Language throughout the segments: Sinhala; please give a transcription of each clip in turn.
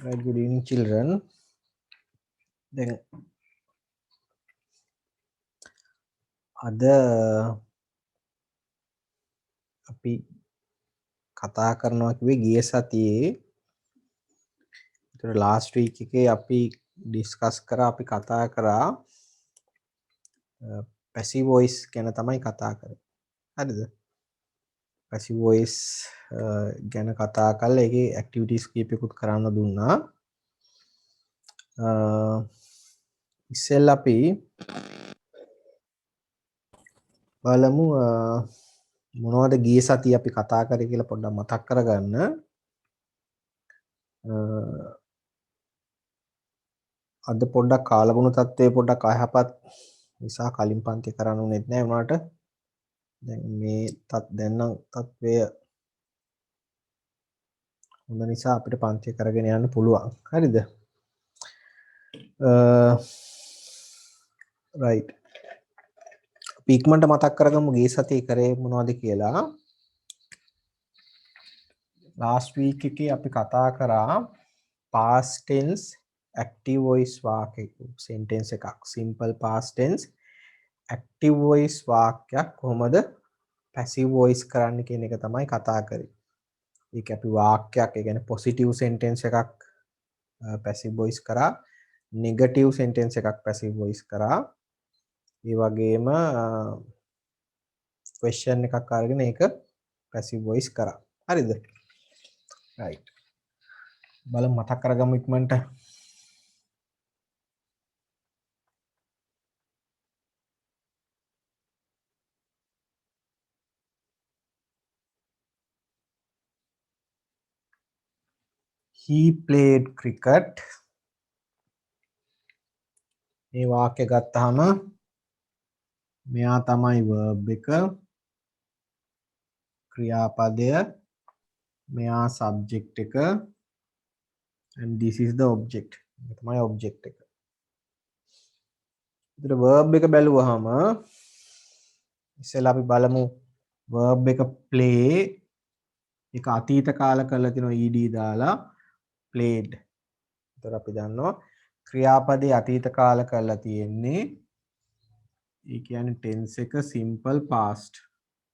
Right, good evening, children. Then ada අපි කතා කරනවා කිව්වේ ගිය සතියේ. ඒතර last week එකේ අපි discuss කරා අපි කතා කරා passive voice ගැන තමයි කතා කරේ. හරිද? passive voice ගැන කතා කරලා ඒකේ activities කීපයකුත් කරන්න දුන්නා. ඉස්සෙල්ලා අපි බලමු මොනවද ගිය සතියේ අපි කතා කරේ කියලා පොඩ්ඩක් මතක් කරගන්න. අද පොඩ්ඩක් කාලගුණ තත්ත්වය පොඩ්ඩක් අයහපත් නිසා කලින් පන්ති කරන්න උනේත් නැහැ වුණාට දැන් මේ දැන් නම් තත්ත්වය හොඳ නිසා අපිට පන්ති කරගෙන යන්න පුළුවන්. හරිද? right. අපි ඉක්මනට මතක් කරගමු ගිය සතියේ කරේ මොනවද කියලා. last week එකේ අපි කතා කරා past tense active voice වාක්‍යයක් sentence එකක් simple past tense active voice වාක්‍යයක් කොහොමද passive voice කරන්න කියන එක තමයි කතා කරේ. ඒක අපි වාක්‍යයක් ඒ කියන්නේ positive sentence එකක් passive voice කරා, negative sentence එකක් passive voice කරා. ඒ වගේම question එකක් අරගෙන ඒක passive voice කරා. හරිද? right. බලමු මතක් කරගමු ඉක්මනට. He played cricket. මේ වාක්‍ය ගත්තාම මෙයා තමයි verb එක, ක්‍රියාපදය, මෙයා subject එක and this is the object. මේක තමයි object එක. ඒතර verb එක බැලුවාම ඉස්සෙල්ලා අපි බලමු verb එක play ඒක අතීත කාල කරලා තිනවා ed දාලා played. ඒතර අපි දන්නවා ක්‍රියාපදේ අතීත කාල කරලා තියෙන්නේ ඒ කියන්නේ tense එක simple past.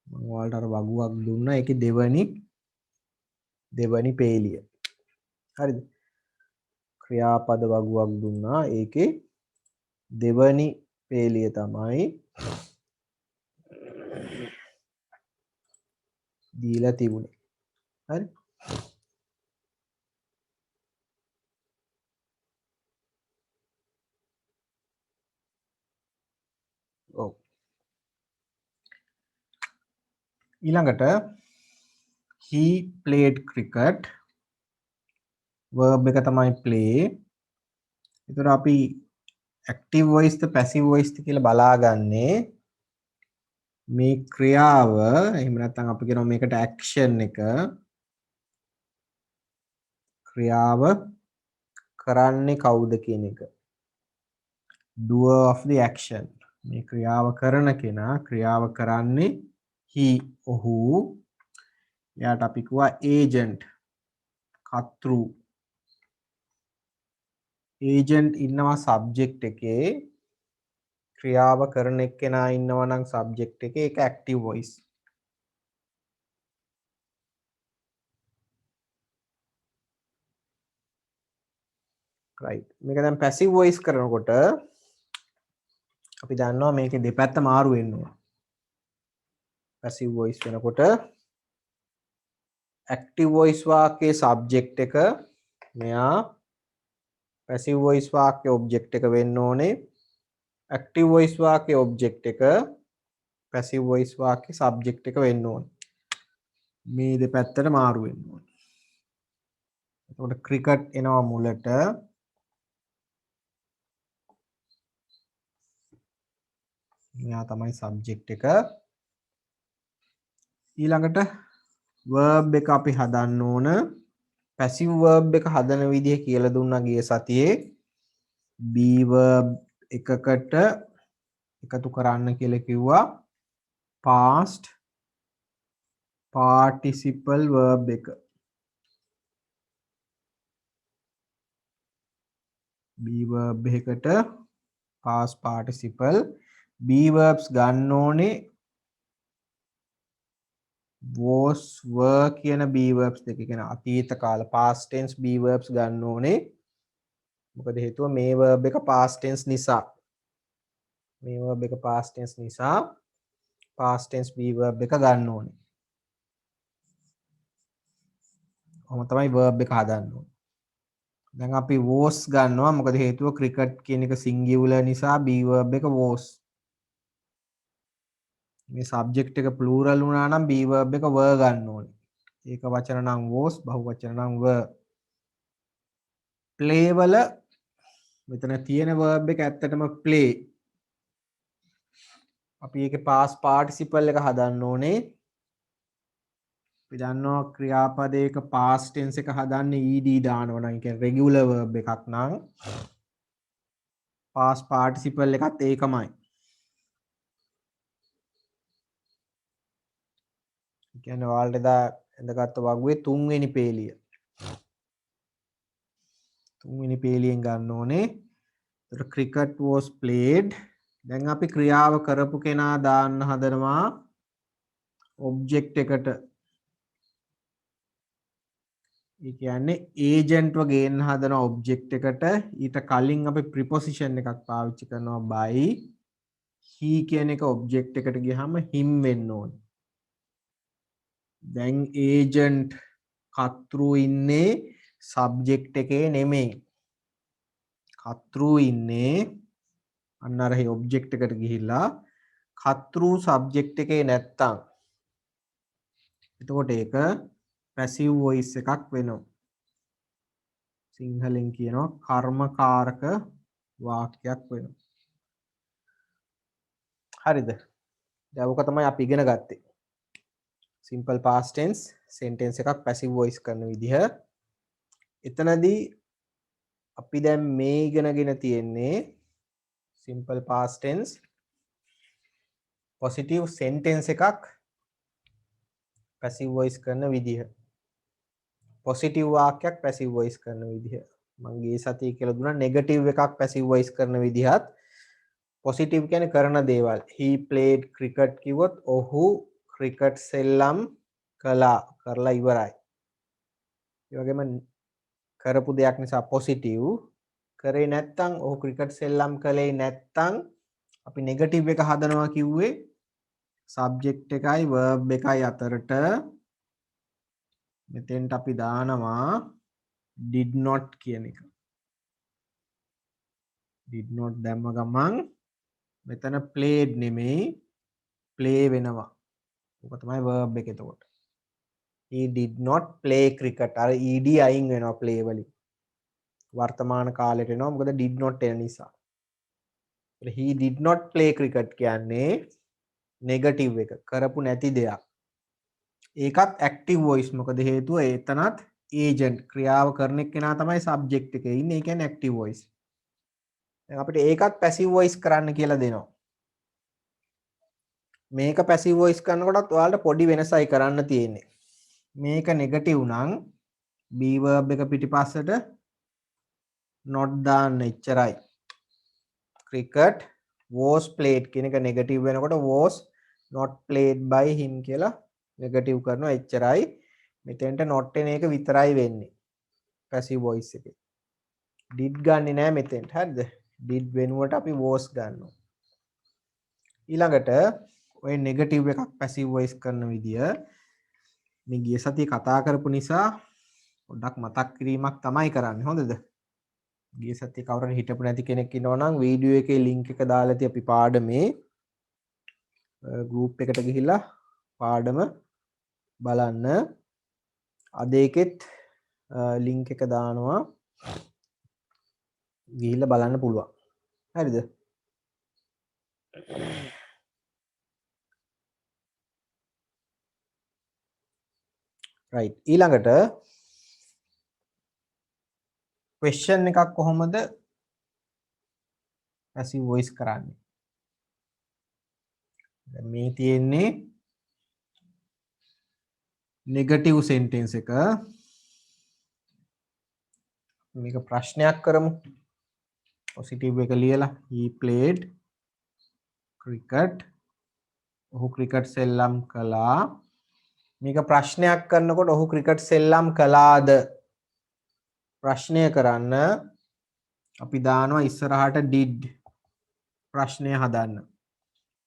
මම ඔයාලට අර වගුවක් දුන්නා ඒකේ දෙවනි පේලිය. හරිද? ක්‍රියාපද වගුවක් දුන්නා ඒකේ දෙවනි පේලිය තමයි දීලා තිබුණේ. හරි? ඔව්. ඊළඟට he played cricket verb එක තමයි play. ඒතර අපි active voice ද passive voice ද කියලා බලාගන්නේ මේ ක්‍රියාව එහෙම නැත්නම් අපි කියනවා මේකට action එක ක්‍රියාව කරන්නේ කවුද කියන එක. doer of the action. මේ ක්‍රියාව කරන කෙනා ක්‍රියාව කරන්නේ he ඔහු. එයාට අපි කියුවා agent කර්තෘ. agent ඉන්නවා subject එකේ ක්‍රියාව කරන එක්කෙනා ඉන්නවා නම් subject එකේ ඒක active voice. right. මේක දැන් passive voice කරනකොට අපි දන්නවා මේකේ දෙපැත්ත මාරු වෙනවා. passive voice වෙනකොට active voice වාක්‍යයේ subject එක මෙයා passive voice වාක්‍යයේ object එක වෙන්න ඕනේ. active voice වාක්‍යයේ object එක passive voice වාක්‍යයේ subject එක වෙන්න ඕනේ. මේ දෙපැත්තට මාරු වෙන්න ඕනේ. එතකොට cricket එනවා මුලට. මෙයා තමයි subject එක. ඊළඟට verb එක අපි හදන්න ඕන. passive verb එක හදන විදිහ කියලා දුන්නා ගිය සතියේ. be verb එකකට එකතු කරන්න කියලා කිව්වා past participle verb එක. be verb එකකට past participle be verbs ගන්න ඕනේ was were කියන be verbs දෙක කියන අතීත කාල past tense be verbs ගන්න ඕනේ මොකද හේතුව මේ verb එක past tense නිසා මේ verb එක past tense නිසා past tense be verb එක ගන්න ඕනේ කොහොම තමයි verb එක හදන්න ඕනේ දැන් අපි was ගන්නවා මොකද හේතුව cricket කියන එක singular නිසා be verb එක was මේ subject එක plural වුණා නම් be verb එක were ගන්න ඕනේ ඒක වචන නම් was බහු වචන නම් were play වල මෙතන තියෙන verb එක ඇත්තටම play අපි ඒකේ past participle එක හදන්න ඕනේ අපි දන්නවා ක්‍රියාපදයක past tense එක හදන්න ed දානවා නම් ඒ කියන්නේ regular verb එකක් නම් past participle එකත් ඒකමයි ඒ කියන්නේ ඔයාලට එදා ඉඳගත්ත වගුවේ තුන්වෙනි පේලිය තුන්වෙනි පේලියෙන් ගන්න ඕනේ එතකොට cricket was played දැන් අපි ක්‍රියාව කරපු කෙනා දාන්න හදනවා ඔබ්ජෙක්ට් එකට ඒ කියන්නේ ඒජන්ට්ව ගේන්න හදන ඔබ්ජෙක්ට් එකට ඊට කලින් අපි ප්‍රිපොසිෂන් එකක් පාවිච්චි කරනවා by he කියන එක ඔබ්ජෙක්ට් එකට ගියහම him වෙන්න ඕනේ දැන් ඒජන්ට් කතෘ ඉන්නේ සබ්ජෙක්ට් එකේ නෙමෙයි කතෘ ඉන්නේ අන්න අර ඔබ්ජෙක්ට් එකට ගිහිල්ලා කතෘ සබ්ජෙක්ට් එකේ නැත්තම් එතකොට ඒක පැසිව් වොයිස් එකක් වෙනවා සිංහලෙන් කියනවා කර්මකාරක වාක්‍යයක් වෙනවා හරිද දැන් ඔක තමයි අපි ඉගෙන ගත්තේ simple past tense sentence එකක් passive voice කරන විදිහ එතනදී අපි දැන් මේ ඉගෙනගෙන තියෙන්නේ simple past tense positive sentence එකක් passive voice කරන විදිහ positive වාක්‍යයක් passive voice කරන විදිහ මම ගිය සතියේ කියලා දුන්නා negative එකක් passive voice කරන විදිහත් positive කියන්නේ කරන දේවල් he played cricket කිව්වොත් ඔහු cricket සෙල්ලම් කළා කරලා ඉවරයි ඒ වගේම කරපු දෙයක් නිසා positive කරේ නැත්තම් ඔහු cricket සෙල්ලම් කළේ නැත්තම් අපි negative එක හදනවා කිව්වේ subject එකයි verb එකයි අතරට මෙතෙන්ට අපි දානවා did not කියන එක did not දැම්ම ගමන් මෙතන played නෙමෙයි play වෙනවා ඔක තමයි verb එක එතකොට he did not play cricket අර ed අයින් වෙනවා play වලින් වර්තමාන කාලයට එනවා මොකද did not එන නිසා he did not play cricket කියන්නේ negative එක කරපු නැති දෙයක් ඒකත් active voice මොකද හේතුව එතනත් agent ක්‍රියාව කරන එක්කෙනා තමයි subject එකේ ඉන්නේ ඒ කියන්නේ active voice දැන් අපිට ඒකත් passive voice කරන්න කියලා දෙනවා මේක passive voice කරනකොටත් ඔයාලට පොඩි වෙනසයි කරන්න තියෙන්නේ මේක negative නම් be verb එක පිටිපස්සට not දාන්න එච්චරයි cricket was played කියන එක negative වෙනකොට was not played by him කියලා negative කරනවා එච්චරයි මෙතෙන්ට not එන එක විතරයි වෙන්නේ passive voice එකේ did ගන්නෙ නෑ මෙතෙන්ට හරිද did වෙනුවට අපි was ගන්නවා ඊළඟට ඔය negative එකක් passive voice කරන විදිය මේ ගිය සතියේ කතා කරපු නිසා පොඩ්ඩක් මතක් කිරීමක් තමයි කරන්නේ හොඳද ගිය සතියේ කවුරුහරි හිටපු නැති කෙනෙක් ඉන්නවා නම් වීඩියෝ එකේ link එක දාලා ඇති අපි පාඩමේ group එකට ගිහිල්ලා පාඩම බලන්න අද ඒකෙත් link එක දානවා ගිහිල්ලා බලන්න පුළුවන් හරිද right ඊළඟට question එකක් කොහොමද passive voice කරන්නේ දැන් මේ තියෙන්නේ negative sentence එක මේක ප්‍රශ්නයක් කරමු පොසිටිව් එක ලියලා he played cricket ඔහු ක්‍රිකට් සෙල්ලම් කළා මේක ප්‍රශ්නයක් කරනකොට ඔහු ක්‍රිකට් සෙල්ලම් කළාද ප්‍රශ්නය කරන්න අපි දානවා ඉස්සරහට did ප්‍රශ්නය හදන්න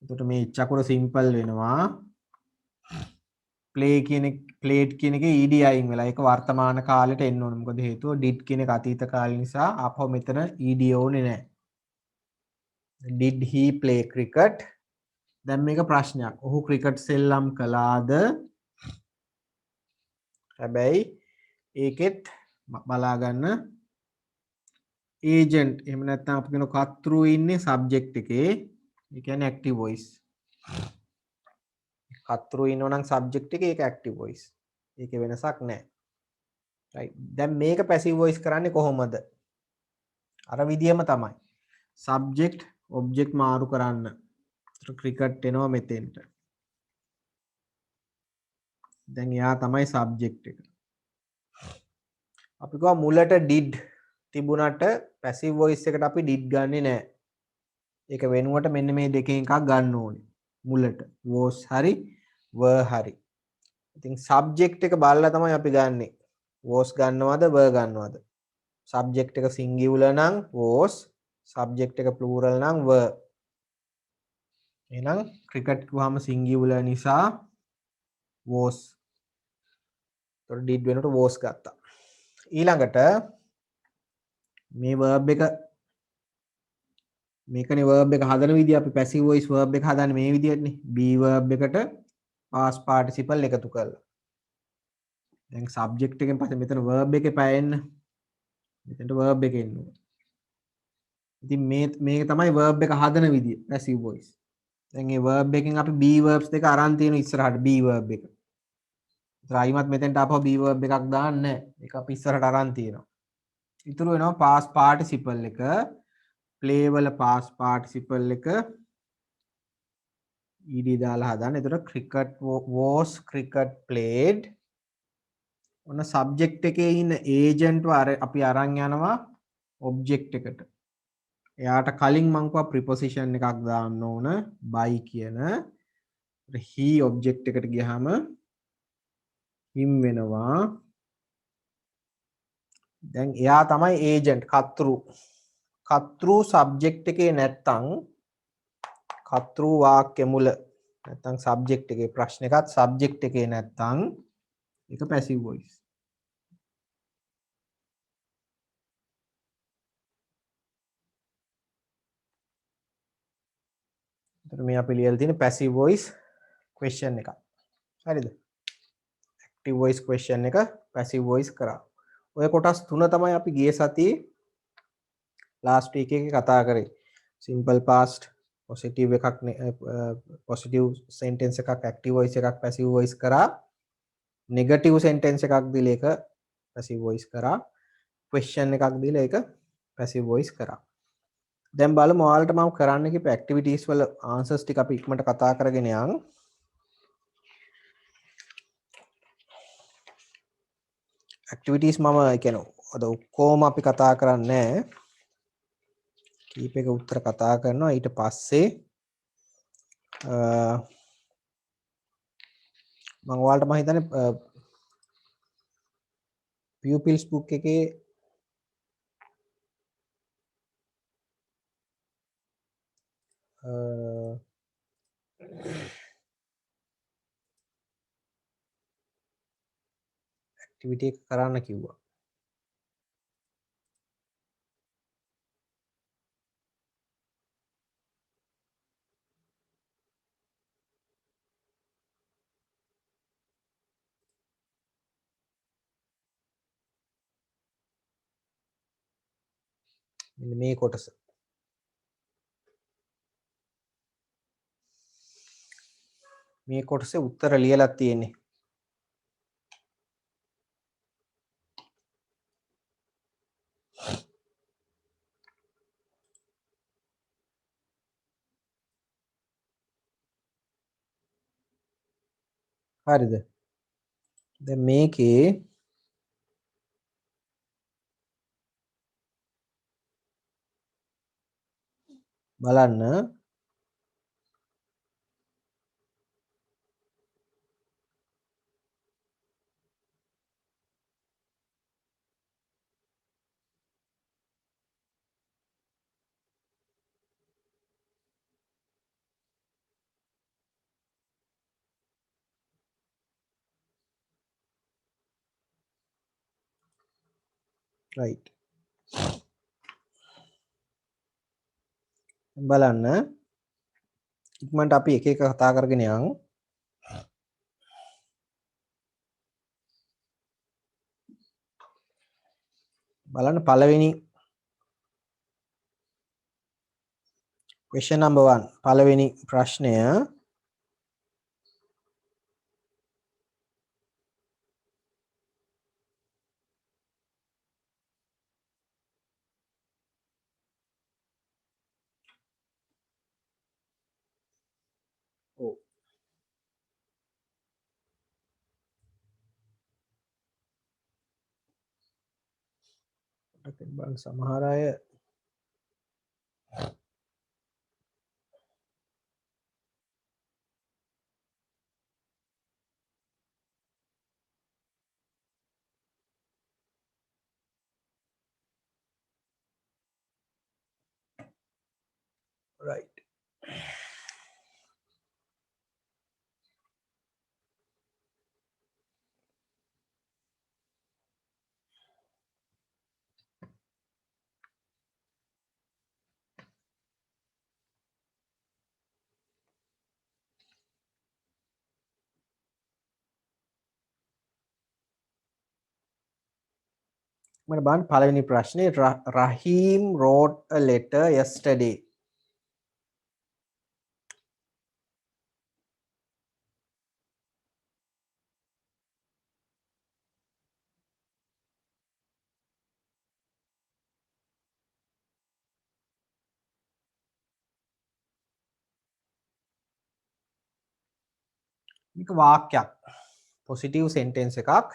එතකොට මේ චකුර සිම්පල් වෙනවා play කියන played කියන එකේ ed අයින් වෙලා ඒක වර්තමාන කාලෙට එන්න ඕන මොකද හේතුව did කියන එක අතීත කාලේ නිසා ආපහු මෙතන ed ඕනේ නැහැ did he play cricket දැන් මේක ප්‍රශ්නයක් ඔහු ක්‍රිකට් සෙල්ලම් කළාද හැබැයි ඒකෙත් බලා ගන්න ඒජන්ට් එහෙම නැත්නම් අපි කියන කර්තෘ ඉන්නේ සබ්ජෙක්ට් එකේ ඒ කියන්නේ ඇක්ටිව් වොයිස් කර්තෘ ඉන්නෝ නම් සබ්ජෙක්ට් එකේ ඒක ඇක්ටිව් වොයිස් ඒකේ වෙනසක් නැහැ right දැන් මේක පැසිව් වොයිස් කරන්නේ කොහොමද අර විදියම තමයි සබ්ජෙක්ට් ඔබ්ජෙක්ට් මාරු කරන්න ක්‍රිකට් එනවා මෙතෙන්ට දැන් එයා තමයි සබ්ජෙක්ට් එක අපි ගා මුලට did තිබුණට පැසිව් වොයිස් එකට අපි did ගන්නෙ නැහැ. ඒක වෙනුවට මෙන්න මේ දෙකෙන් එකක් ගන්න ඕනේ. මුලට was හරි were හරි. ඉතින් සබ්ජෙක්ට් එක බලලා තමයි අපි ගන්නෙ. was ගන්නවද were ගන්නවද? සබ්ජෙක්ට් එක සිංගියුලර් නම් was, සබ්ජෙක්ට් එක ප්ලූරල් නම් were. එහෙනම් ක්‍රිකට් කිව්වම සිංගියුලර් නිසා was. ඒතකොට did වෙනකොට was ගත්තා. ඊළඟට මේ verb එක මේකනේ verb එක හදන විදිය අපි passive voice verb එක හදන්නේ මේ විදියටනේ be verb එකට past participle එකතු කරලා දැන් subject එකෙන් පස්සේ මෙතන verb එකේ පැයෙන්න මෙතනට verb එක එන්න ඕනේ ඉතින් මේක තමයි verb එක හදන විදිය passive voice දැන් මේ verb එකෙන් අපි be verbs දෙක අරන් තියෙන ඉස්සරහට be verb එක ඒතර අයිමත් මෙතෙන්ට ආපහු be verb එකක් දාන්නේ නැහැ ඒක අපි ඉස්සරහට අරන් තියෙනවා ඉතුරු වෙනවා past participle එක play වල past participle එක ed දාලා හදන්න. එතකොට cricket was cricket played. ඔන්න subject එකේ ඉන්න agent අපි අරන් යනවා object එකට. එයාට කලින් මං කිව්වා preposition එකක් දාන්න ඕන by කියන. he object එකට ගියාම him වෙනවා. දැන් එයා තමයි agent කර්තෘ. කර්තෘ subject එකේ නැත්තම් කර්තෘ වාක්‍ය මුල නැත්තම් සබ්ජෙක්ට් එකේ ප්‍රශ්න එකත් සබ්ජෙක්ට් එකේ නැත්තම් ඒක පැසිව් වොයිස්. එතකොට මේ අපි ලියලා තියෙන පැසිව් වොයිස් ක්වෙස්චන් එකක්. හරිද? ඇක්ටිව් වොයිස් ක්වෙස්චන් එක පැසිව් වොයිස් කරා. ඔය කොටස් තුන තමයි අපි ගිය සතියේ ලාස්ට් වීක් එකේ කතා කරේ. සිම්පල් පාස්ට් පොසිටිව් එකක් පොසිටිව් සෙන්ටෙන්ස් එකක් ඇක්ටිව් වොයිස් එකක් පැසිව් වොයිස් කරා. නෙගටිව් සෙන්ටෙන්ස් එකක් දීලා ඒක පැසිව් වොයිස් කරා. ක්වෙස්චන් එකක් දීලා ඒක පැසිව් වොයිස් කරා. දැන් බලමු ඔයාලට මම කරන්න කිව්ව ඇක්ටිවිටීස් වල ආන්සර්ස් ටික අපි ඉක්මනට කතා කරගෙන යන්. ඇක්ටිවිටීස් මම කියන්නේ අද ඔක්කොම අපි කතා කරන්නේ නැහැ. කීපයක උත්තර කතා කරනවා ඊට පස්සේ මම ඔයාලට මම හිතන්නේ pupils book එකේ ඇක්ටිවිටි එක කරන්න කිව්වා. මෙන්න මේ කොටස. මේ කොටසේ උත්තර ලියලා තියෙන්නේ. හරිද? දැන් මේකේ බලන්න right බලන්න ඉක්මනට අපි එක එක කතා කරගෙන යමු බලන්න පළවෙනි question number 1 පළවෙනි ප්‍රශ්නය ඔව් බලන්න සමහර අය right මට බලන්න පළවෙනි ප්‍රශ්නේ Rahim wrote a letter yesterday මේක වාක්‍යයක් positive sentence එකක්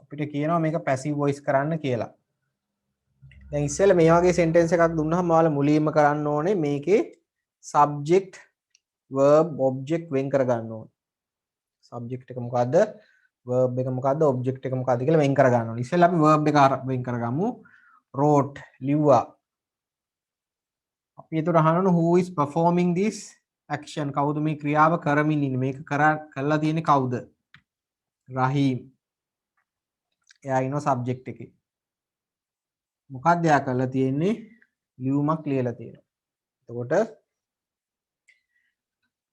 අපිට කියනවා මේක passive voice කරන්න කියලා දැන් ඉස්සෙල්ලා මේ වගේ sentence එකක් දුන්නාම ඔයාලා මුලින්ම කරන්න ඕනේ මේකේ subject verb object වෙන් කර ගන්න ඕනේ subject එක මොකද්ද verb එක මොකද්ද object එක මොකද්ද කියලා වෙන් කර ගන්න ඕනේ ඉස්සෙල්ලා අපි verb එක වෙන් කරගමු wrote ලිව්වා අපි ඒතර අහනවා who is performing this action කවුද මේ ක්‍රියාව කරමින් ඉන්නේ මේක කරලා තියෙන්නේ කවුද රහීම් එයා ඉන්නවා සබ්ජෙක්ට් එකේ මොකක්ද එයා කරලා තියෙන්නේ ලියුමක් ලියලා තියෙනවා එතකොට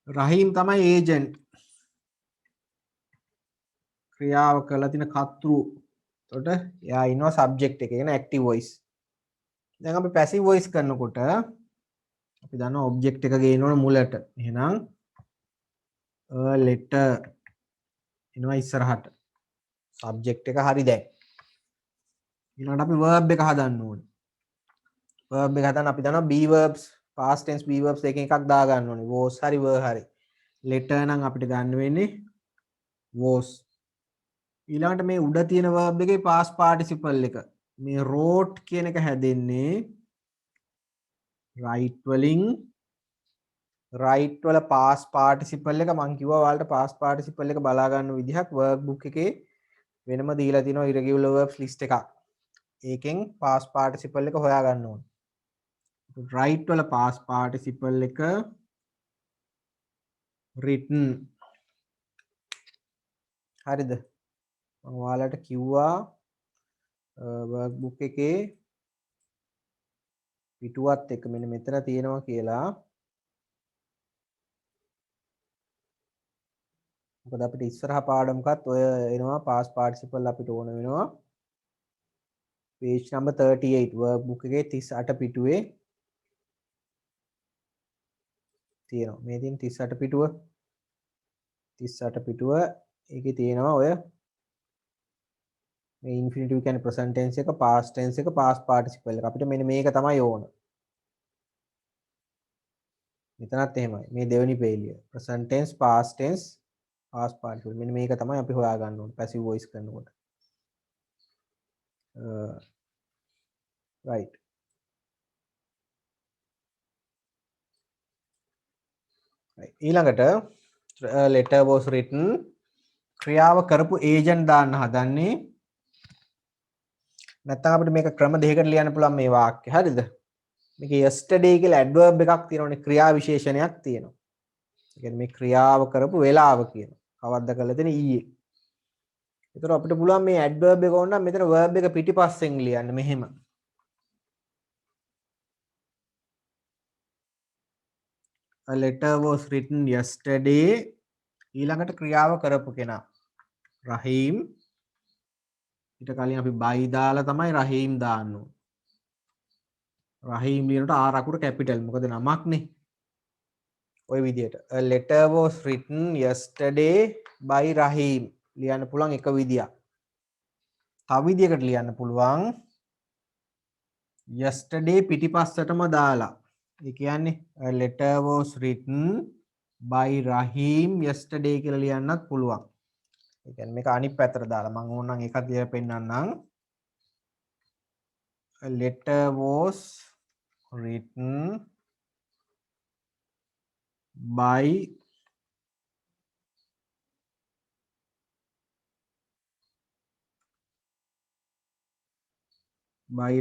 රහීම් තමයි ඒජන්ට් ක්‍රියාව කරලා තියෙන කර්තෘ එතකොට එයා ඉන්නවා සබ්ජෙක්ට් එකේ කියන ඇක්ටිව් වොයිස් දැන් අපි පැසිව් වොයිස් කරනකොට අපි දන්නවා ඔබ්ජෙක්ට් එක ගේනවනේ මුලට එහෙනම් a letter එනවා ඉස්සරහට සබ්ජෙක්ට් එක හරි දැන් ඊළඟට අපි verb එක හදන්න ඕනේ verb එක හදන්න අපි දන්නවා be verbs past tense be verbs එකෙන් එකක් දා ගන්න ඕනේ was හරි were හරි letter නම් අපිට ගන්න වෙන්නේ was ඊළඟට මේ උඩ තියෙන verb එකේ past participle එක මේ wrote කියන එක හැදෙන්නේ right වලින් right වල past participle එක මම කිව්වා ඔයාලට past participle එක බලා ගන්න විදිහක් work book එකේ වෙනම දීලා තියෙනවා irregular verbs list එකක් ඒකෙන් past participle එක හොයා ගන්න ඕනේ right වල past participle එක written හරිද මම ඔයාලට කිව්වා work book එකේ පිටුවත් එක මෙන්න මෙතන තියෙනවා කියලා මොකද අපිට ඉස්සරහ පාඩමකත් ඔය එනවා past participle අපිට ඕන වෙනවා page number 38 work book එකේ 38 පිටුවේ තියෙනවා මේ තියෙන 38 පිටුව 38 පිටුව ඒකේ තියෙනවා ඔය මේ ඉන්ෆිනිටිව් කියන්නේ present tense එක past tense එක past participle එක අපිට මෙන්න මේක තමයි ඕන මෙතනත් එහෙමයි මේ දෙවෙනි පේලිය present tense past tense past participle මෙන්න මේක තමයි අපි හොයා ගන්න ඕනේ passive voice කරනකොට right ඊළඟට letter was written ක්‍රියාව කරපු agent දාන්න හදන්නේ නැත්නම් අපිට මේක ක්‍රම දෙකකට ලියන්න පුළුවන් මේ වාක්‍ය හරිද මේක yesterday කියලා adverb එකක් තියෙනවනේ ක්‍රියා විශේෂණයක් තියෙනවා ඒ කියන්නේ මේ ක්‍රියාව කරපු වෙලාව කියනවා කවද්ද කළද ඊයේ ඒතර අපිට පුළුවන් මේ adverb එක ඕන නම් මෙතන verb එක පිටිපස්සෙන් ලියන්න මෙහෙම a letter was written yesterday ඊළඟට ක්‍රියාව කරපු කෙනා රහීම් ඊට කලින් අපි by දාලා තමයි රහීම් දාන්න ඕනේ. රහීම් ලියනකොට R අකුර කැපිටල් මොකද නමක්නේ. ওই විදියට a letter was written yesterday by Rahim ලියන්න පුළුවන් එක විදියක්. තව විදියකට ලියන්න පුළුවන් yesterday පිටිපස්සටම දාලා. ඒ කියන්නේ a letter was written by Rahim yesterday කියලා ලියන්නත් පුළුවන්. ඒ කියන්නේ මේක අනිත් පැත්තට දාලා මම ඕනනම් ඒකත් ලියලා පෙන්නන්නම්. A letter was written by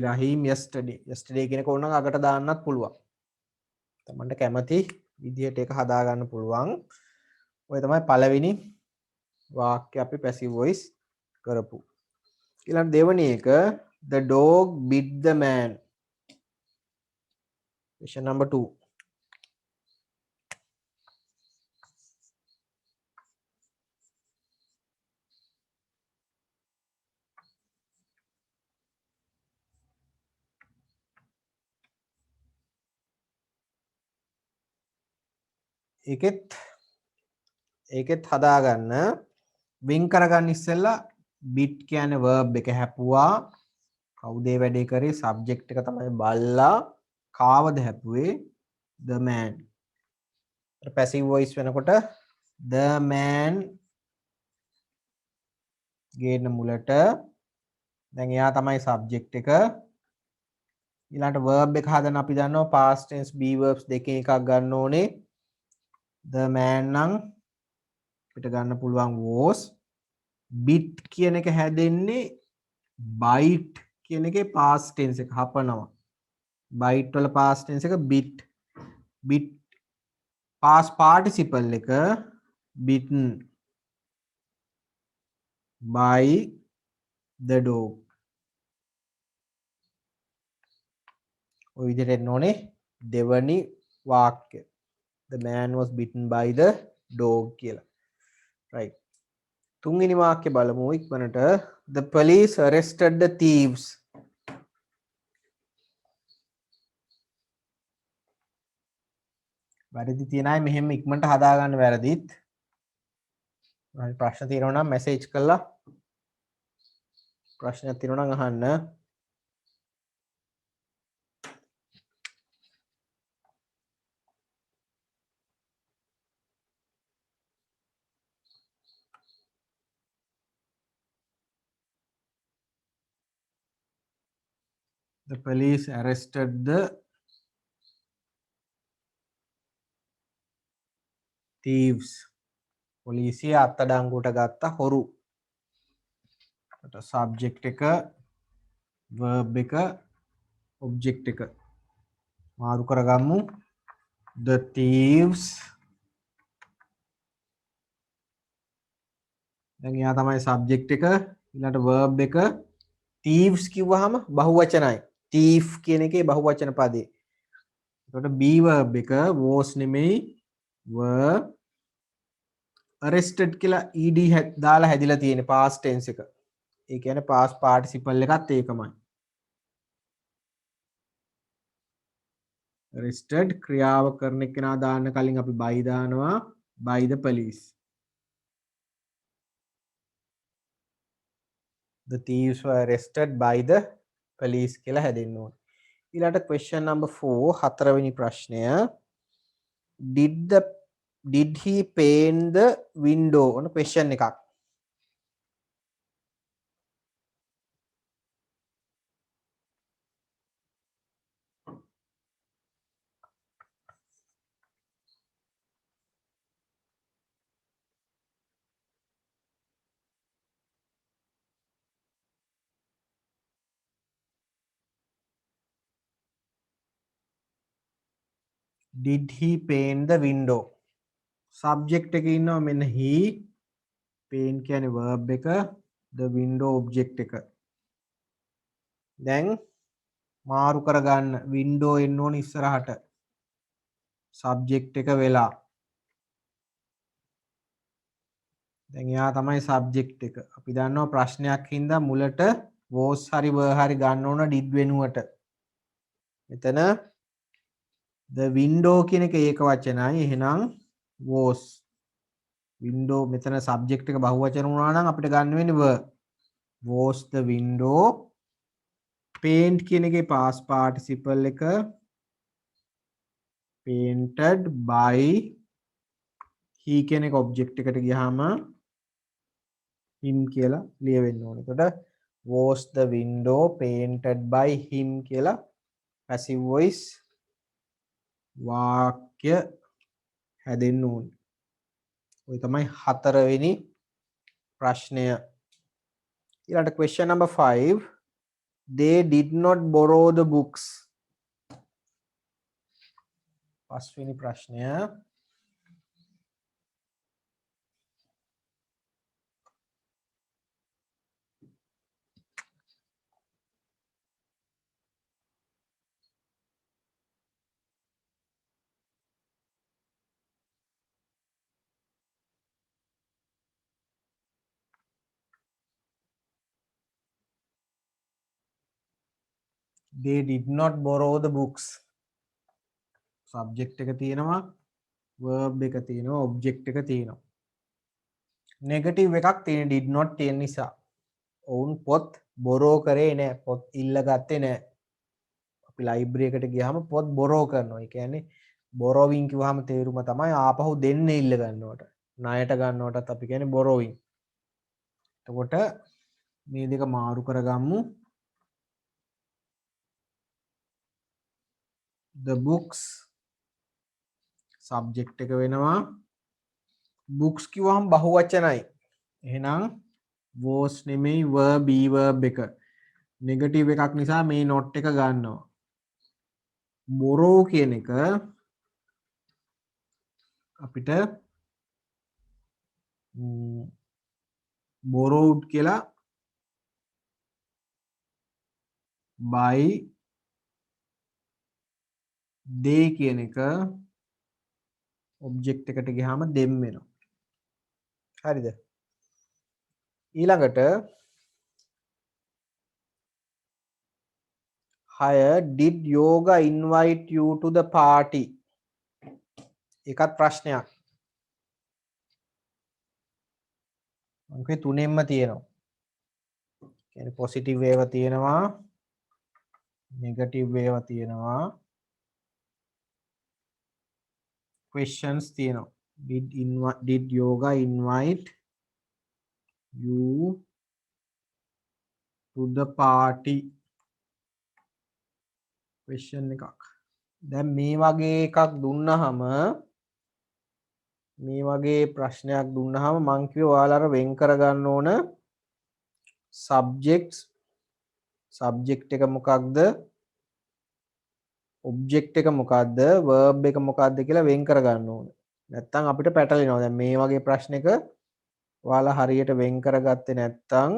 Rahim yesterday. Yesterday කියන එක ඕනනම් අගට දාන්නත් පුළුවන්. තමන්ට කැමති විදිහට ඒක හදා ගන්න පුළුවන්. ඔය තමයි පළවෙනි වාක්‍ය අපි passive voice කරපු. ඊළඟ දෙවෙනි එක the dog bit the man. Question number 2. ඒකෙත් හදාගන්න වෙන් කරගන්න ඉස්සෙල්ලා bit කියන්නේ verb එක හැපුවා කවුද ඒ වැඩේ කරේ subject එක තමයි බල්ලා කාවද හැපුවේ the man passive voice වෙනකොට the man ගේන මුලට දැන් එයා තමයි subject එක ඊළඟට verb එක හදන්න අපි දන්නවා past tense be verbs දෙකෙන් එකක් ගන්න ඕනේ the man නම් අපිට ගන්න පුළුවන් was bit කියන එක හැදෙන්නේ bite කියන එකේ past tense එක හපනවා bite වල past tense එක bit past participle එක bitten by the dog ඔය විදිහට එන්න ඕනේ දෙවනි වාක්‍ය the man was bitten by the dog කියලා right තුන්වෙනි වාක්‍ය බලමු ඉක්මනට the police arrested the thieves වැරදි තියන අය මෙහෙම ඉක්මනට හදා ගන්න වැරදිත් ප්‍රශ්න තියෙනවා නම් මැසේජ් කරලා ප්‍රශ්නයක් තියෙනවා නම් අහන්න the police arrested the thieves පොලිසිය අත්අඩංගුවට ගත්ත හොරු subject එක verb එක object එක මාරු කරගමු the thieves දැන් එයා තමයි subject එක ඊළඟට verb එක thieves කිව්වහම බහුවචනයි thief කියන එකේ බහුවචන පදේ එතකොට be verb එක was නෙමෙයි were arrested කියලා ed දාලා හැදිලා තියෙන past tense එක ඒ කියන්නේ past participle එකත් ඒකමයි arrested ක්‍රියාව කරන කෙනා දාන්න කලින් අපි by දානවා by the police the thieves were arrested by the police කියලා හැදෙන්න ඕනේ ඊළඟට question number 4 හතරවෙනි ප්‍රශ්නය did he paint the window ඔන්න question එකක් did he paint the window? subject එකේ ඉන්නවා මෙන්න he, paint කියන්නේ verb එක, the window object එක. දැන් මාරු කරගන්න window එන්න ඕන ඉස්සරහට subject එක වෙලා. දැන් එයා තමයි subject එක. අපි දන්නවා ප්‍රශ්නයක් හින්දා මුලට was හරි were හරි ගන්න ඕන did වෙනුවට. මෙතන the window කියන එක ඒක වචනයි. එහෙනම් was. window මෙතන subject එක බහුවචන වුණා නම් අපිට ගන්න වෙන්නේ were. was the window. paint කියන එකේ past participle එක painted by he කියන එක object එකට ගියාම him කියලා ලියවෙන්න ඕනේ. එතකොට was the window painted by him කියලා passive voice වාක්‍ය හැදෙන්න ඕනේ. ඔය තමයි හතරවෙනි ප්‍රශ්නය. ඊළඟට question number 5. They did not borrow the books. පස්වෙනි ප්‍රශ්නය. They did not borrow the books. subject එක තියෙනවා, verb එක තියෙනවා, object එක තියෙනවා. negative එකක් තියෙන did not තියෙන නිසා. ඔවුන් පොත් borrow කරේ නැහැ. පොත් ඉල්ල ගත්තේ නැහැ. අපි library එකට ගියාම පොත් borrow කරනවා. ඒ කියන්නේ borrowing කිව්වහම තේරුම තමයි ආපහු දෙන්න ඉල්ල ගන්නවට. ණයට ගන්නවටත් අපි කියන්නේ borrowing. එතකොට මේ දෙක මාරු කරගමු. the books subject එක වෙනවා. books කිව්වහම බහුවචනයි. එහෙනම් was නෙමෙයි were be verb එක. negative එකක් නිසා මේ not එක ගන්නවා. borrow කියන එක අපිට borrowed කියලා by they කියන එක object එකට ගියාම them වෙනවා. හරිද? ඊළඟට 6 did yoga invite you to the party? ඒකත් ප්‍රශ්නයක්. අංකේ තුනෙන්ම තියෙනවා. කියන්නේ positive ඒවා තියෙනවා, negative ඒවා තියෙනවා, questions තියෙනවා. did yoga invite you to the party? question එකක්. දැන් මේ වගේ එකක් දුන්නහම, මේ වගේ ප්‍රශ්නයක් දුන්නහම මං කිව්වා ඔයාලා අර වෙන් කරගන්න ඕන subject එක මොකක්ද, object එක මොකක්ද, verb එක මොකක්ද කියලා වෙන් කරගන්න ඕන. නැත්තම් අපිට පැටලෙනවා. දැන් මේ වගේ ප්‍රශ්නයක ඔයාලා හරියට වෙන් කරගත්තේ නැත්තම්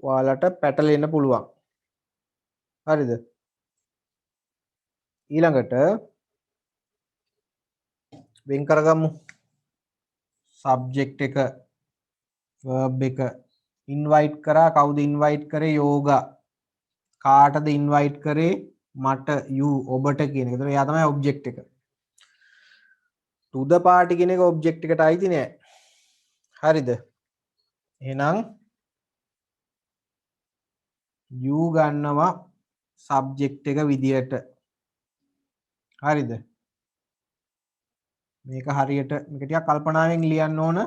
ඔයාලට පැටලෙන්න පුළුවන්. හරිද? ඊළඟට වෙන් කරගමු. subject එක, verb එක. invite කරා, කවුද invite කරේ? යෝගා. කාටද invite කරේ? මට, you, ඔබට කියන එක. ඒතර එයා තමයි object එක. to the party කියන එක object එකට අයිති නෑ. හරිද? එහෙනම් you ගන්නවා subject එක විදියට. හරිද? මේක හරියට මේක ටිකක් කල්පනාවෙන් ලියන්න ඕන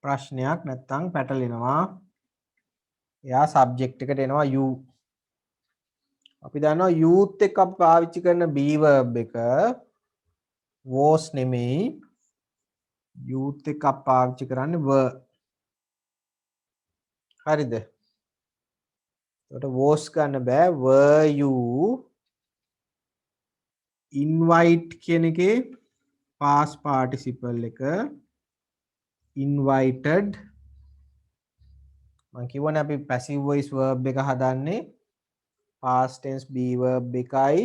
ප්‍රශ්නයක්, නැත්තම් පැටලෙනවා. එයා subject එකට එනවා you. අපි දන්නවා youth එක අපි පාවිච්චි කරන be verb එක was නෙමෙයි. youth එක අපි පාවිච්චි කරන්නේ were. හරිද? එතකොට was ගන්න බෑ. were you invite කියන එකේ past participle එක invited මම කියවනේ අපි passive voice verb එක හදන්නේ past tense be verb එකයි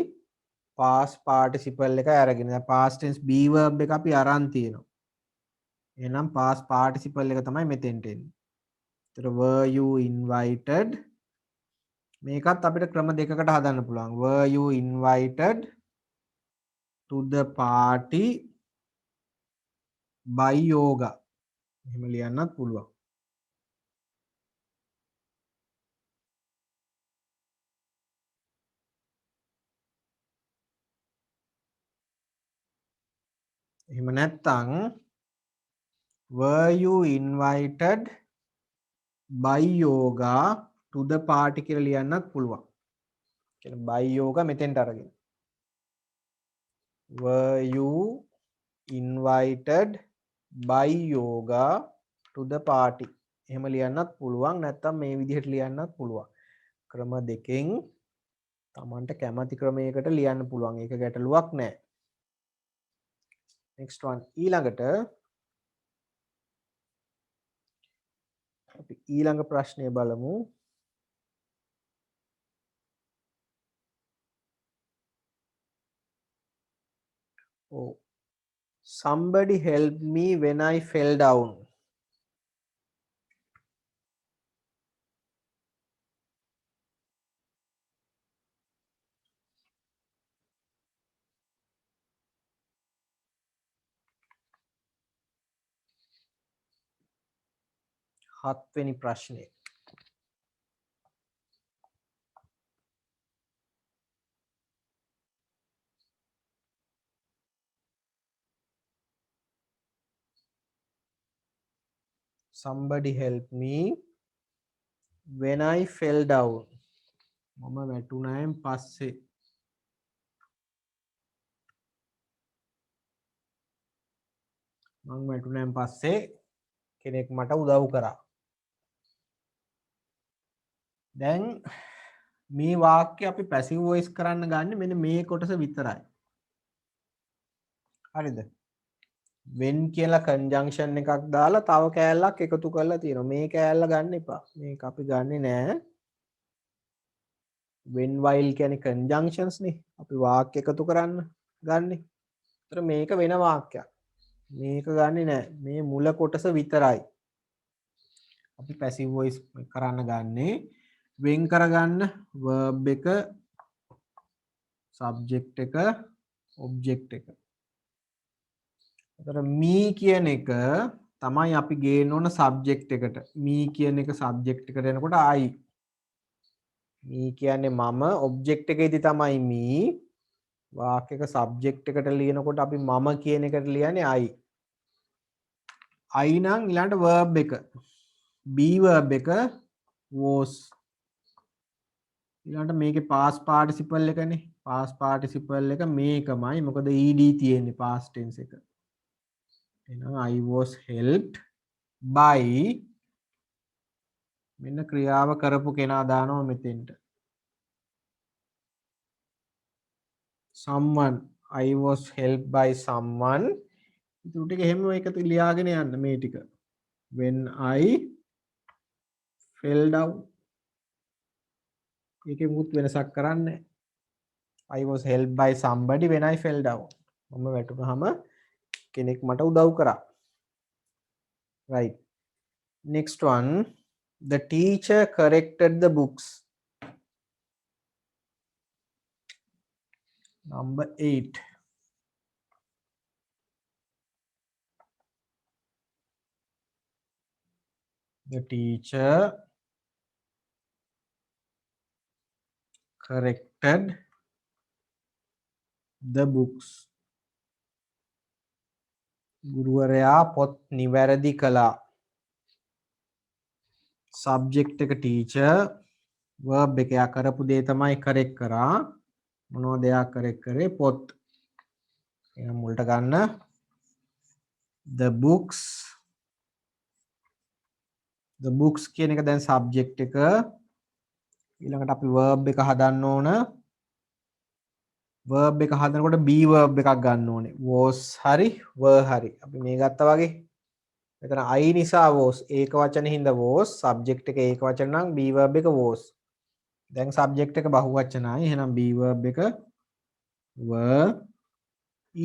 past participle එක අරගෙන. දැන් past tense be verb එක අපි අරන් තියෙනවා. එහෙනම් past participle එක තමයි මෙතෙන්ට එන්නේ. ඒතර were you invited මේකත් අපිට ක්‍රම දෙකකට හදන්න පුළුවන්. were you invited to the party by yoga. එහෙම ලියන්නත් පුළුවන්. එහෙම නැත්නම් were you invited by yoga to the party කියලා ලියන්නත් පුළුවන්. කියන්නේ by yoga මෙතෙන්ට අරගෙන. were you invited by yoga to the party එහෙම ලියන්නත් පුළුවන්. නැත්නම් මේ විදිහට ලියන්නත් පුළුවන්. ක්‍රම දෙකෙන් තමන්ට කැමති ක්‍රමයකට ලියන්න පුළුවන්. ඒක ගැටලුවක් නෑ. next one ඊළඟට අපි ඊළඟ ප්‍රශ්නය බලමු. Oh, somebody help me when I fell down. හත්වෙනි ප්‍රශ්නය. Somebody help me when I fell down. මම වැටුණායින් පස්සේ මම වැටුණායින් පස්සේ කෙනෙක් මට උදව් කරා. දැන් මේ වාක්‍ය අපි පැසිව් වොයිස් කරන්න ගන්න මෙන්න මේ කොටස විතරයි. හරිද? when කියලා කන්ජන්ක්ෂන් එකක් දාලා තව කෑල්ලක් එකතු කරලා තියෙනවා. මේ කෑල්ල ගන්න එපා. මේක අපි ගන්නෙ නෑ. when while කියන්නේ කන්ජන්ක්ෂන්ස් නේ. අපි වාක්‍ය එකතු කරන්න ගන්නෙ. ඒතර මේක වෙන වාක්‍යයක්. මේක ගන්නෙ නෑ. මේ මුල කොටස විතරයි. අපි පැසිව් වොයිස් කරන්න ගන්නෙ වෙන් කරගන්න verb එක subject එක object එක. එතකොට me කියන එක තමයි අපි ගේන්න ඕන subject එකට. me කියන එක subject එකට එනකොට I. me කියන්නේ මම object එකේදී තමයි me. වාක්‍යයක subject එකට ලියනකොට අපි මම කියන එකට ලියන්නේ I. I නම් ඊළඟට verb එක. be verb එක was. ඊළඟට මේකේ past participle එකනේ. past participle එක මේකමයි. මොකද ed තියෙන්නේ past tense එක. එහෙනම් I was helped by මෙන්න ක්‍රියාව කරපු කෙනා දානවා මෙතෙන්ට. someone. I was helped by someone. ඉතුරු ටික එහෙම එකතු ලියාගෙන යන්න මේ ටික. when I fell down. ඒකේ මුත් වෙනසක් කරන්නේ. I was helped by somebody when I fell down. මම වැටුනහම කෙනෙක් මට උදව් කරා. right. next one. The teacher corrected the books. number 8. The teacher corrected the books. ගුරුවරයා පොත් නිවැරදි කළා. subject එක teacher, verb එක යා කරපු දේ තමයි correct කරා. මොනවද එයා correct කරේ? පොත්. එහෙනම් මුලට ගන්න the books. the books කියන එක දැන් subject එක. ඊළඟට අපි verb එක හදන්න ඕන. verb එක හදනකොට be verb එකක් ගන්න ඕනේ. was හරි were හරි. අපි මේ ගත්තා වගේ. මෙතන I නිසා was ඒක වචනේ හින්දා was subject එක ඒක වචන නම් be verb එක was. දැන් subject එක බහුවචනයි. එහෙනම් be verb එක were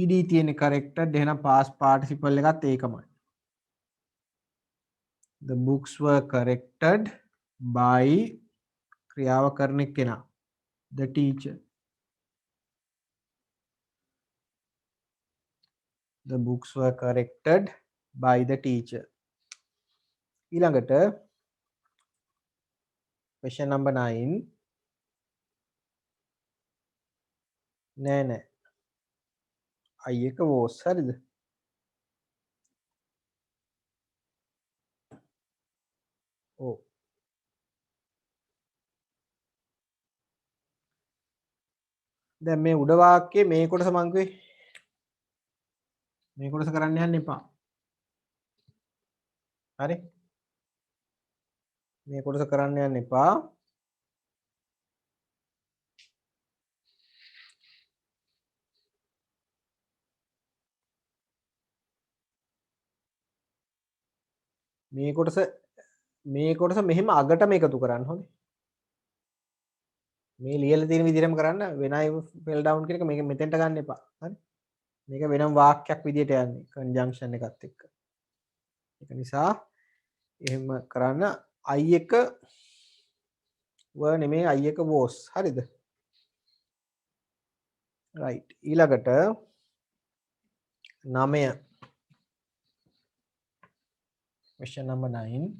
ed තියෙන corrected. එහෙනම් past participle එකත් ඒකමයි. The books were corrected by ක්‍රියාව කරන කෙනා. The teacher. The books were corrected by the teacher. ඊළඟට question number 9. නෑ නෑ. I එක was හරිද? ඔව්. දැන් මේ උඩ වාක්‍යයේ මේ කොටස මං කිව්වේ මේ කොටස කරන්න යන්න එපා. හරි? මේ කොටස කරන්න යන්න එපා. මේ කොටස මෙහෙම අගටම එකතු කරන්න හොඳේ. මේ ලියලා තියෙන විදිහටම කරන්න වෙන අය ෆෙල් ඩවුන් කියන එක මේක මෙතෙන්ට ගන්න එපා. හරි? මේක වෙනම වාක්‍යයක් විදිහට යන්නේ කන්ජන්ක්ෂන් එකත් එක්ක. ඒක නිසා එහෙම කරන්න I එක were නෙමෙයි I එක was. හරිද? right. ඊළඟට 9 question number 9.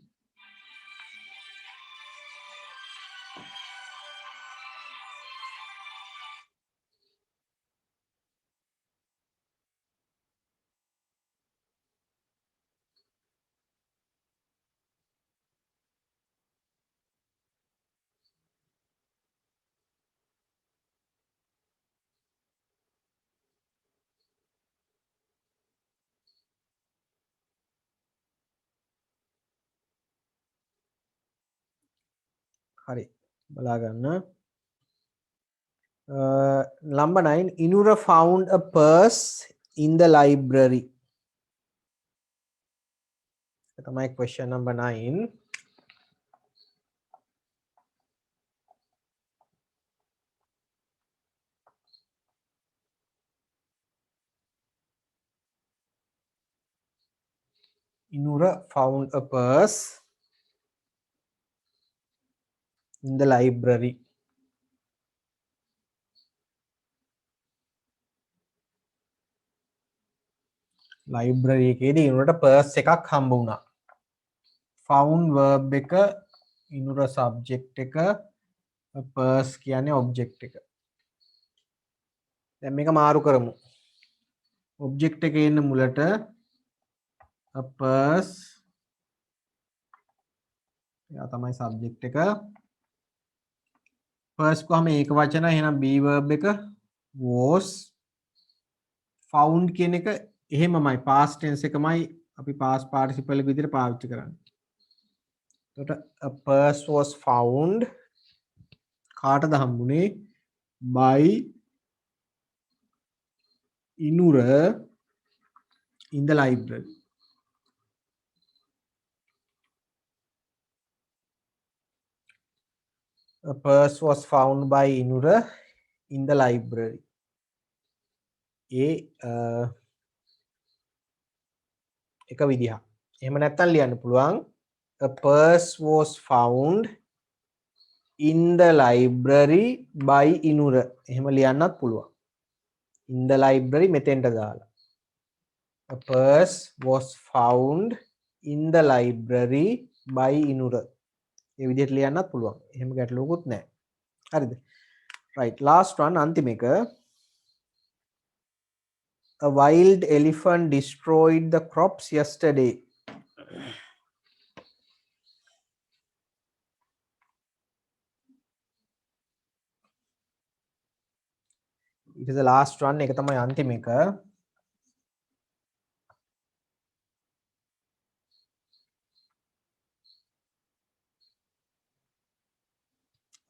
හරි. බලා ගන්න. Number 9. Inura found a purse in the library. තමයි question number 9. Inura found a purse in the library. library එකේදී ඉනුරට purse එකක් හම්බ වුණා. found verb එක ඉනුර subject එක purse කියන්නේ object එක. දැන් මේක මාරු කරමු. object එකේ ඉන්න මුලට a purse එයා තමයි subject එක. purse කොහම ඒක වචන එහෙනම් be verb එක was. found කියන එක එහෙමමයි past tense එකමයි අපි past participle එක විදිහට පාවිච්චි කරන්නේ. එතකොට a purse was found කාටද හම්බුනේ by Inura in the library. A purse was found by Inura in the library. එක විදිහක්. එහෙම නැත්තම් ලියන්න පුළුවන් a purse was found in the library by Inura. එහෙම ලියන්නත් පුළුවන්. in the library මෙතෙන්ට දාලා. A purse was found in the library by Inura. ඒ විදිහට ලියන්නත් පුළුවන්. එහෙම ගැටලුවකුත් නැහැ. හරිද? right. last one අන්තිම එක. A wild elephant destroyed the crops yesterday. It is the last one. එක තමයි අන්තිම එක.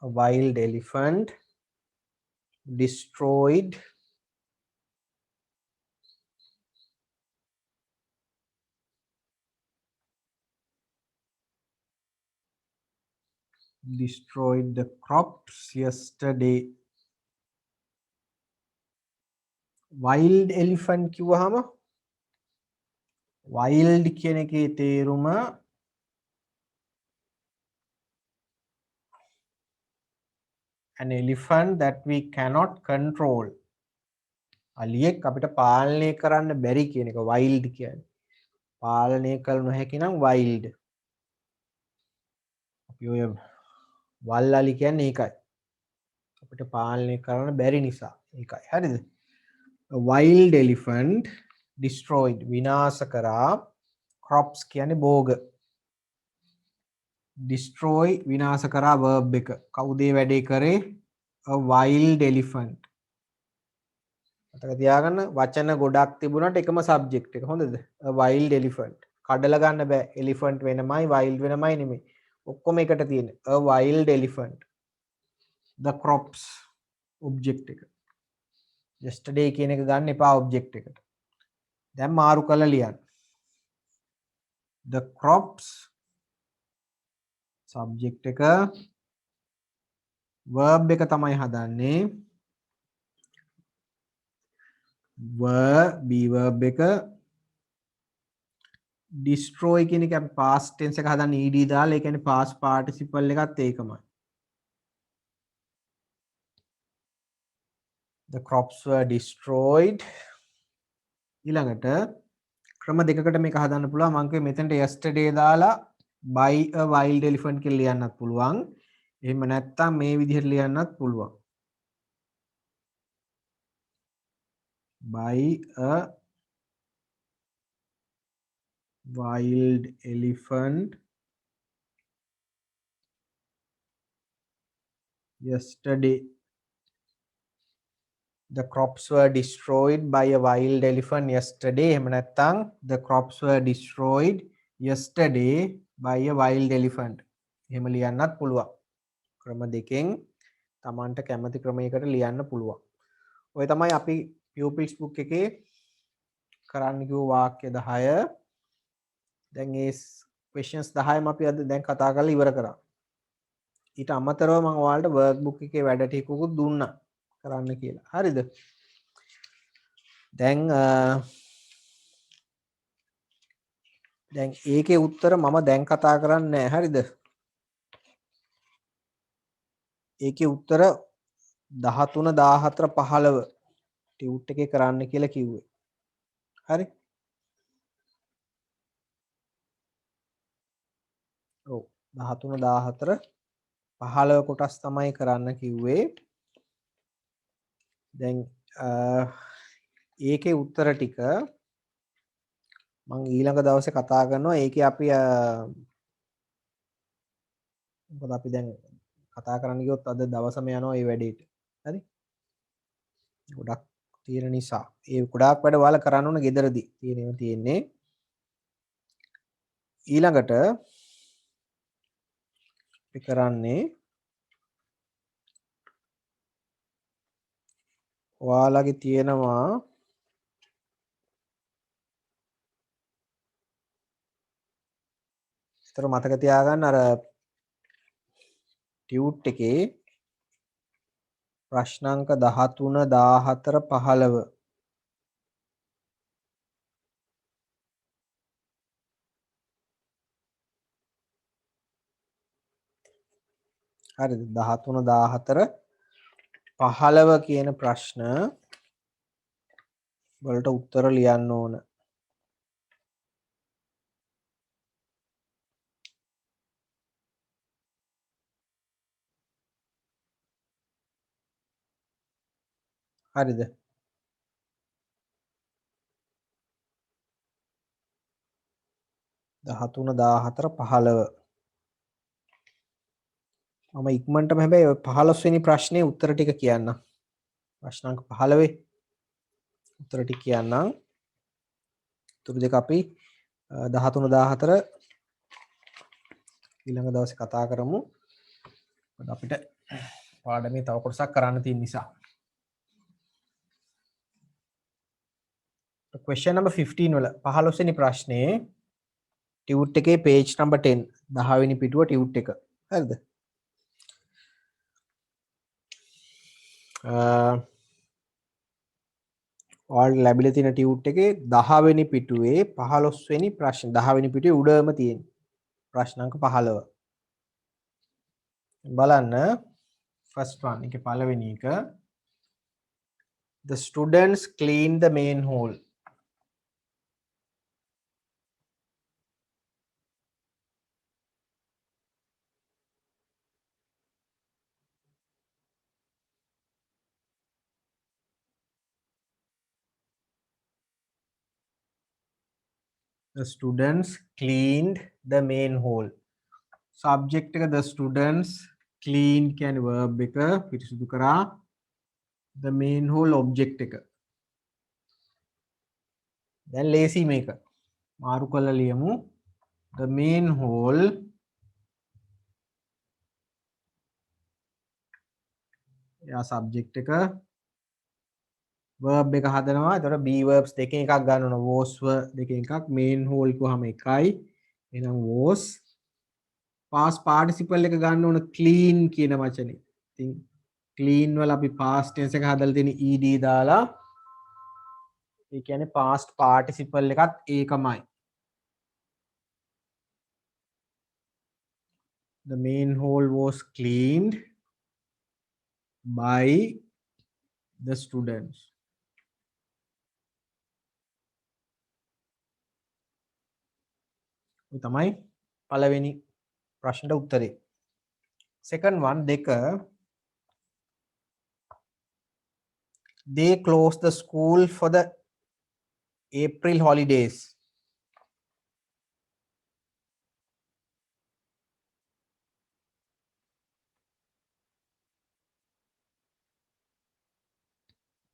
A wild elephant destroyed the crops yesterday. wild elephant කිව්වහම wild කියන එකේ තේරුම an elephant that we cannot control. අලියෙක් අපිට පාලනය කරන්න බැරි කියන එක wild කියන්නේ. පාලනය කළ නොහැකි නම් wild. අපි ඔය වල් අලි කියන්නේ ඒකයි. අපිට පාලනය කරන්න බැරි නිසා. ඒකයි. හරිද? A wild elephant destroyed විනාශ කරා crops කියන්නේ භෝග. destroy විනාශ කරා verb එක. කවුද ඒ වැඩේ කරේ? A wild elephant. මතක තියාගන්න වචන ගොඩක් තිබුණාට එකම subject එක හොඳද? A wild elephant. කඩලා ගන්න බෑ. elephant වෙනමයි wild වෙනමයි නෙමෙයි. ඔක්කොම එකට තියෙන. A wild elephant. The crops object එක. yesterday කියන එක ගන්න එපා object එකට. දැන් මාරු කරලා ලියන්න. The crops subject එක verb එක තමයි හදන්නේ. be verb එක destroy කියන එක අපි past tense එක හදන්නේ ed දාලා. ඒ කියන්නේ past participle එකත් ඒකමයි. The crops were destroyed. ඊළඟට ක්‍රම දෙකකට මේක හදන්න පුළුවන්. මම කිව්වේ මෙතනට yesterday දාලා by a wild elephant කියලා ලියන්නත් පුළුවන්. එහෙම නැත්නම් මේ විදිහට ලියන්නත් පුළුවන්. by a wild elephant yesterday. The crops were destroyed by a wild elephant yesterday. එහෙම නැත්නම් the crops were destroyed yesterday by a wild elephant. එහෙම ලියන්නත් පුළුවන්. ක්‍රම දෙකෙන් Tamanට කැමති ක්‍රමයකට ලියන්න පුළුවන්. ඔය තමයි අපි pupils book එකේ කරන්න කිව්ව වාක්‍ය 10. දැන් ඒ questions 10ම අපි අද දැන් කතා කරලා ඉවර කරා. ඊට අමතරව මම ඔයාලට work book එකේ වැඩ ටිකකුත් දුන්නා කරන්න කියලා. හරිද? දැන් ඒකේ උත්තර මම දැන් කතා කරන්නේ නැහැ. හරිද? ඒකේ උත්තර 13 14 15 ටියුට් එකේ කරන්න කියලා කිව්වේ. හරි? ඔව් 13 14 15 කොටස් තමයි කරන්න කිව්වේ. දැන් ඒකේ උත්තර ටික මම ඊළඟ දවසේ කතා කරනවා. ඒකේ අපි මොකද අපි දැන් කතා කරන්න ගියොත් අද දවසම යනවා මේ වැඩේට. හරි? ගොඩක් තියෙන නිසා ඒ ගොඩාක් වැඩ ඔයාලා කරන්න ඕන ගෙදරදී. තියෙන්නේ ඊළඟට අපි කරන්නේ ඔයාලගේ තියෙනවා විතර මතක තියාගන්න අර ටියුට් එකේ ප්‍රශ්නාංක 13 14 15 හරිද 13 14 15 කියන ප්‍රශ්න වලට උත්තර ලියන්න ඕන. හරිද? දහතුන දාහතර 15 මම ඉක්මනටම හැබැයි 15 වෙනි ප්‍රශ්නේ උත්තර ටික කියන්න. ප්‍රශ්නාංක 15 උත්තර ටික කියන්නම්. උත්තර දෙක අපි 13 14 ඊළඟ දවසේ කතා කරමු. අපිට පාඩමේ තව කොටසක් කරන්න තියෙන නිසා. question number 15 වල 15 වෙනි ප්‍රශ්නේ ටියුට් එකේ page number 10 10 වෙනි පිටුව ටියුට් එක. හරිද? ඔයාලට ලැබිලා තියෙන ටියුට් එකේ 10 වෙනි පිටුවේ 15 වෙනි ප්‍රශ්න 10 වෙනි පිටුවේ උඩම තියෙන ප්‍රශ්න අංක 15. බලන්න first one එකේ පළවෙනි එක the students clean the main hall. The students cleaned the main hall. Subject එක the students cleaned කියන්නේ verb එක පිරිසිදු කරා. The main hall object එක. දැන් ලේසි මේක. මාරු කරලා ලියමු. The main hall යා subject එක verb එක හදනවා. එතකොට be verbs දෙකෙන් එකක් ගන්න ඕන. was were දෙකෙන් එකක්. main hall කිව්වහම එකයි. එහෙනම් was past participle එක ගන්න ඕන clean කියන වචනේ. ඉතින් clean වල අපි past tense එක හදලා තියෙන ed දාලා ඒ කියන්නේ past participle එකත් ඒකමයි. The main hall was cleaned by the students. ඔය තමයි පළවෙනි ප්‍රශ්නට උත්තරේ. Second one දෙක they closed the school for the April holidays.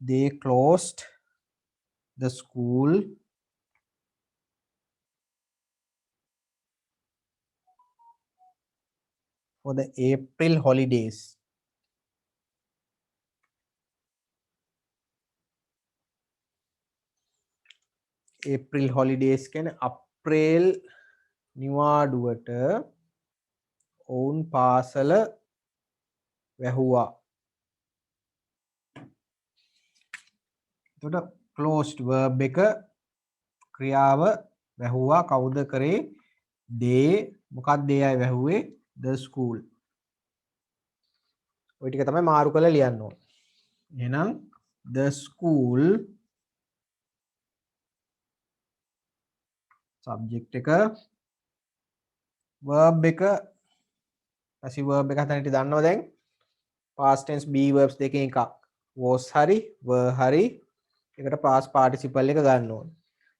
They closed the school for the April holidays. April holidays කියන්නේ අප්‍රේල් නිවාඩුවට ඔවුන් පාසල වැහුවා. එතකොට closed verb එක ක්‍රියාව වැහුවා කවුද කරේ? they මොකක්ද they අය වැහුවේ? the school. ඔය ටික තමයි මාරු කරලා ලියන්න ඕන. එහෙනම් the school subject එක verb එක passive verb එක හදන්න ඉතින් දන්නවා දැන් past tense be verbs දෙකෙන් එකක් was හරි were හරි එකට past participle එක ගන්න ඕන.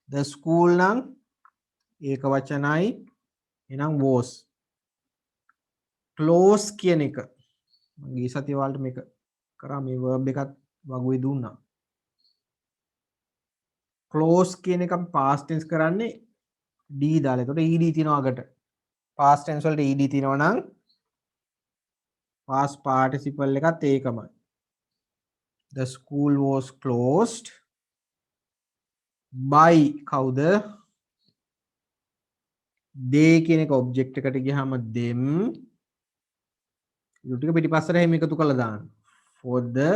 The school නම් ඒක වචනයි එහෙනම් was. close කියන එක මම ගිය සතිය වලට මේක කරා මේ verb එකත් වගුවේ දුන්නා. close කියන එක අපි past tense කරන්නේ d දාලා. එතකොට ed තියෙනවා අගට. past tense වලට ed තියෙනවා නම් past participle එකත් ඒකමයි. The school was closed by කවුද? they කියන එක object එකට ගියාම them ඊට ටික පිටිපස්සට එහෙම එකතු කරලා දාන්න. For the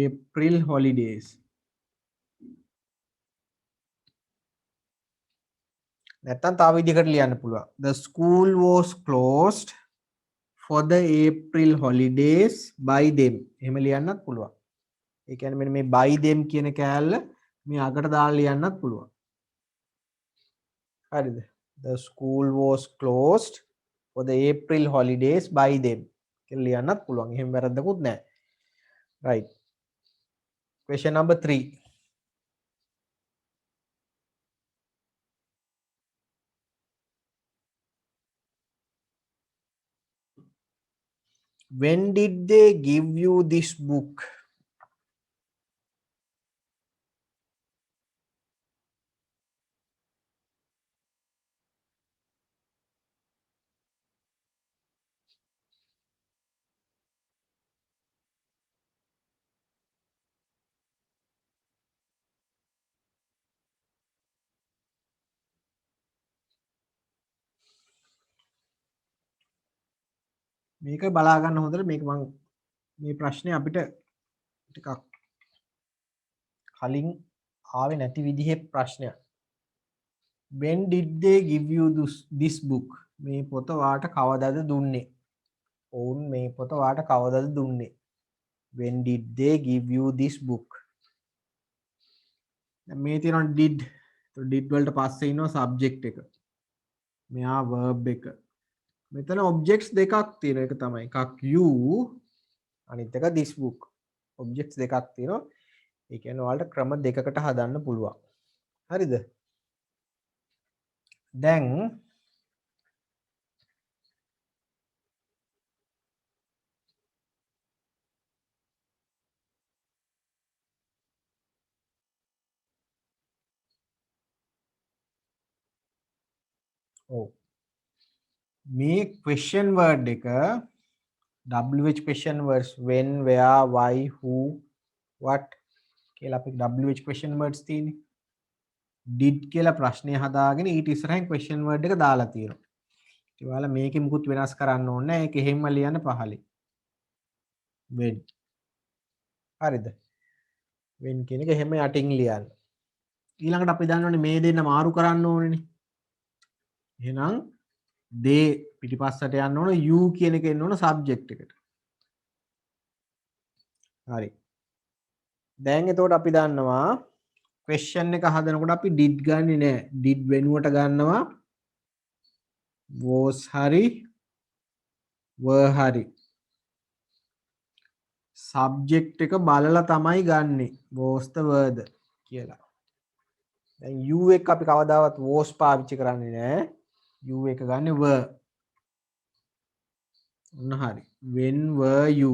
April holidays. නැත්තම් තව විදිහකට ලියන්න පුළුවන්. The school was closed for the April holidays by them. එහෙම ලියන්නත් පුළුවන්. ඒ කියන්නේ මෙන්න මේ by them කියන කෑල්ල මේ අගට දාලා ලියන්නත් පුළුවන්. හරිද? The school was closed for the April holidays by them. කියලා ලියන්නත් පුළුවන්. එහෙම වැරද්දකුත් නැහැ. Right. Question number 3. When did they give you this book? මේක බලා ගන්න හොඳට මේක මම මේ ප්‍රශ්නේ අපිට ටිකක් කලින් ආවේ නැති විදිහේ ප්‍රශ්නයක්. When did they give you this book? මේ පොත වාට කවදාද දුන්නේ? ඔවුන් මේ පොත වාට කවදාද දුන්නේ? When did they give you this book? මේ තියෙනවා did. did වලට පස්සේ ඉන්නවා subject එක. මෙයා verb එක. මෙතන objects දෙකක් තියෙනවා. එක තමයි එකක් you අනිත් එක this book. objects දෙකක් තියෙනවා. ඒ කියන්නේ ඔයාලට ක්‍රම දෙකකට හදන්න පුළුවන්. හරිද? දැන් මේ question word එක WH question words when where why who what කියලා අපි WH question words තියෙන්නේ. did කියලා ප්‍රශ්නය හදාගෙන ඊට ඉස්සරහින් question word එක දාලා තියෙනවා. ඒ වල මේකෙ මුකුත් වෙනස් කරන්න ඕනේ නැහැ. ඒක එහෙම්ම ලියන්න පහලින්. when. හරිද? when කියන එක එහෙම යටින් ලියන්න. ඊළඟට අපි දන්නවනේ මේ දෙන්න මාරු කරන්න ඕනේනේ. එහෙනම් they පිටිපස්සට යන්න ඕන you කියන එක එන්න ඕන subject එකට. හරි. දැන් එතකොට අපි දන්නවා question එක හදනකොට අපි did ගන්නෙ නෑ. did වෙනුවට ගන්නවා was හරි were හරි. subject එක බලලා තමයි ගන්නෙ. was the were the කියලා. දැන් you එක අපි කවදාවත් was පාවිච්චි කරන්නේ නෑ. you එක ගන්නෙ were. ඔන්න හරි. when were you?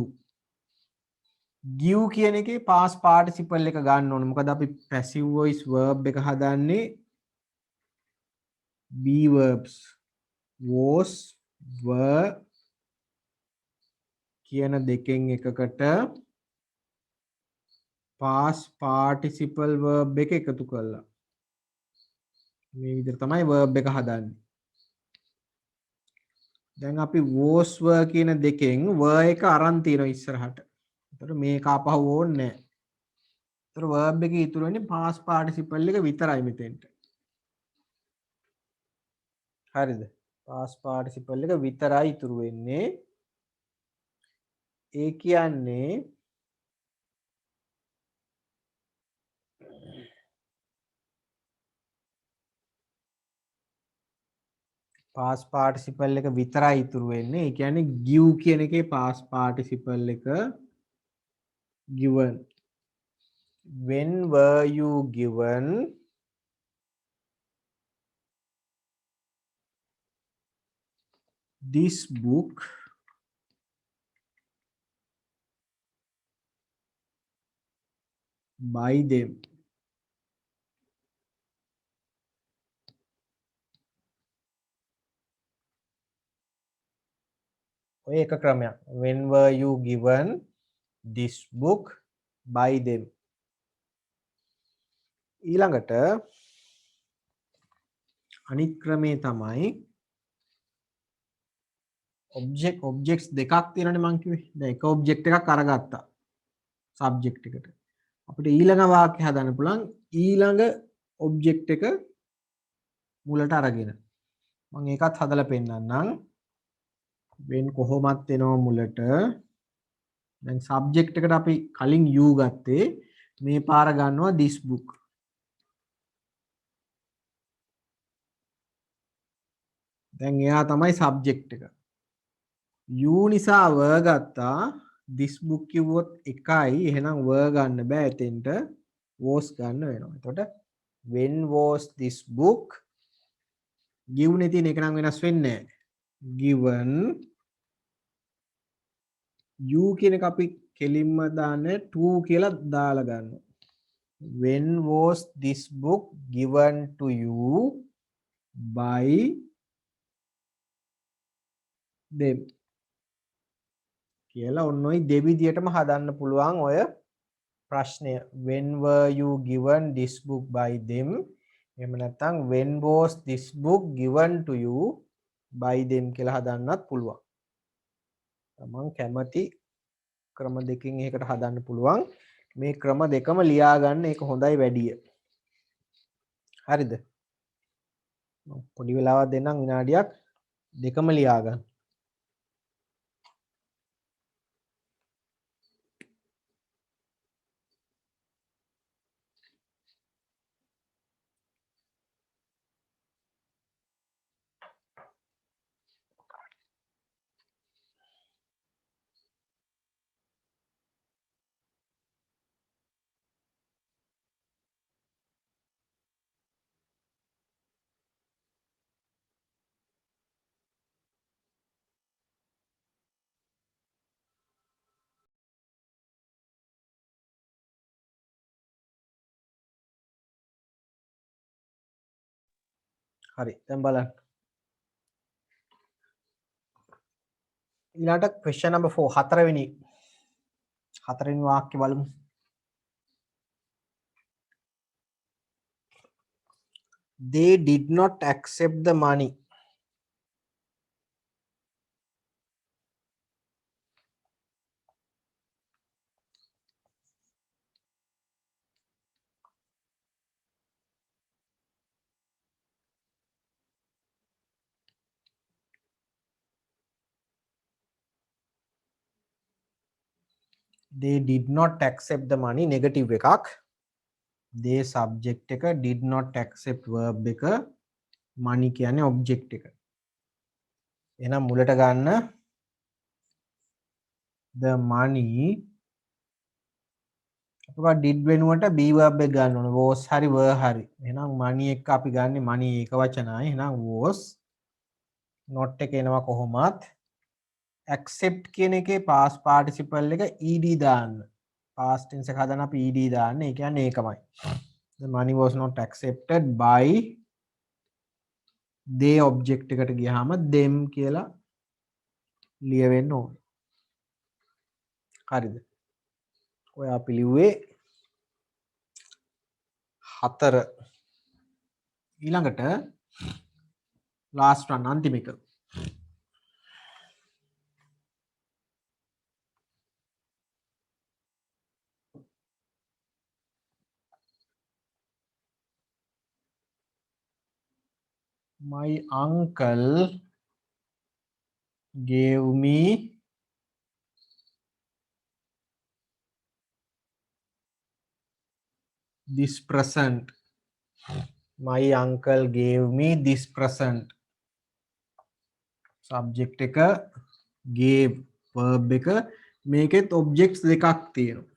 give කියන එකේ past participle එක ගන්න ඕනේ. මොකද අපි passive voice verb එක හදන්නේ be verbs. was were කියන දෙකෙන් එකකට past participle verb එක එකතු කරලා මේ විදිහට තමයි verb එක හදන්නේ. දැන් අපි was were කියන දෙකෙන් were එක අරන් තියෙනවා ඉස්සරහට. ඒතර මේක ආපහු ඕනේ නැහැ. ඒතර verb එකේ ඉතුරු වෙන්නේ past participle එක විතරයි මෙතෙන්ට. හරිද? past participle එක විතරයි ඉතුරු වෙන්නේ. ඒ කියන්නේ past participle එක විතරයි ඉතුරු වෙන්නේ. ඒ කියන්නේ give කියන එකේ past participle එක given. When were you given this book by them? ඔය එක ක්‍රමයක්. When were you given this book by them? ඊළඟට අනිත් ක්‍රමේ තමයි objects දෙකක් තියෙනනේ මං කිව්වේ. දැන් එක object එකක් අරගත්තා subject එකට. අපිට ඊළඟ වාක්‍ය හදන්න පුළුවන් ඊළඟ object එක මුලට අරගෙන. මම ඒකත් හදලා පෙන්නන්නම්. when කොහොමත් එනවා මුලට. දැන් subject එකට අපි කලින් you ගත්තේ. මේ පාර ගන්නවා this book. දැන් එයා තමයි subject එක. you නිසා were ගත්තා. this book කිව්වොත් එකයි. එහෙනම් were ගන්න බෑ එතෙන්ට. was ගන්න වෙනවා. එතකොට when was this book? give නේ තියෙන එක නම් වෙනස් වෙන්නේ නැහැ. given you කියන එක අපි කෙලින්ම දාන්නේ to කියලා දාලා ගන්නවා. when was this book given to you by them කියලා ඔන්න ඔය දෙවිදියටම හදන්න පුළුවන් ඔය ප්‍රශ්නය. when were you given this book by them? එහෙම නැත්නම් when was this book given to you by them කියලා හදන්නත් පුළුවන්. මම කැමති ක්‍රම දෙකකින් එකකට හදන්න පුළුවන්. මේ ක්‍රම දෙකම ලියා ගන්න එක හොඳයි වැඩිය. හරිද? මම පොඩි වෙලාවක් දෙන්නම් විනාඩියක් දෙකම ලියා ගන්න. හරි. දැන් බලන්න. ඊළඟට question number 4 හතරවෙනි වාක්‍ය බලමු. They did not accept the money. They did not accept the money negative එකක්. they subject එක did not accept verb එක money කියන්නේ object එක. එහෙනම් මුලට ගන්න the money අපිට did වෙනුවට be verb එක ගන්න ඕනේ. was හරි were හරි. එහෙනම් money එක අපි ගන්නේ money ඒක වචනයි. එහෙනම් was not එක එනවා කොහොමත් accept කියන එකේ past participle එක ed දාන්න. past tense එක හදන අපි ed දාන්න. ඒ කියන්නේ ඒකමයි. The money was not accepted by they object එකට ගියාම them කියලා ලියවෙන්න ඕනේ. හරිද? ඔය අපි ලිව්වේ 4. ඊළඟට last one අන්තිම එක. My uncle gave me this present. My uncle gave me this present. Subject එක gave verb එක මේකෙත් objects දෙකක් තියෙනවා.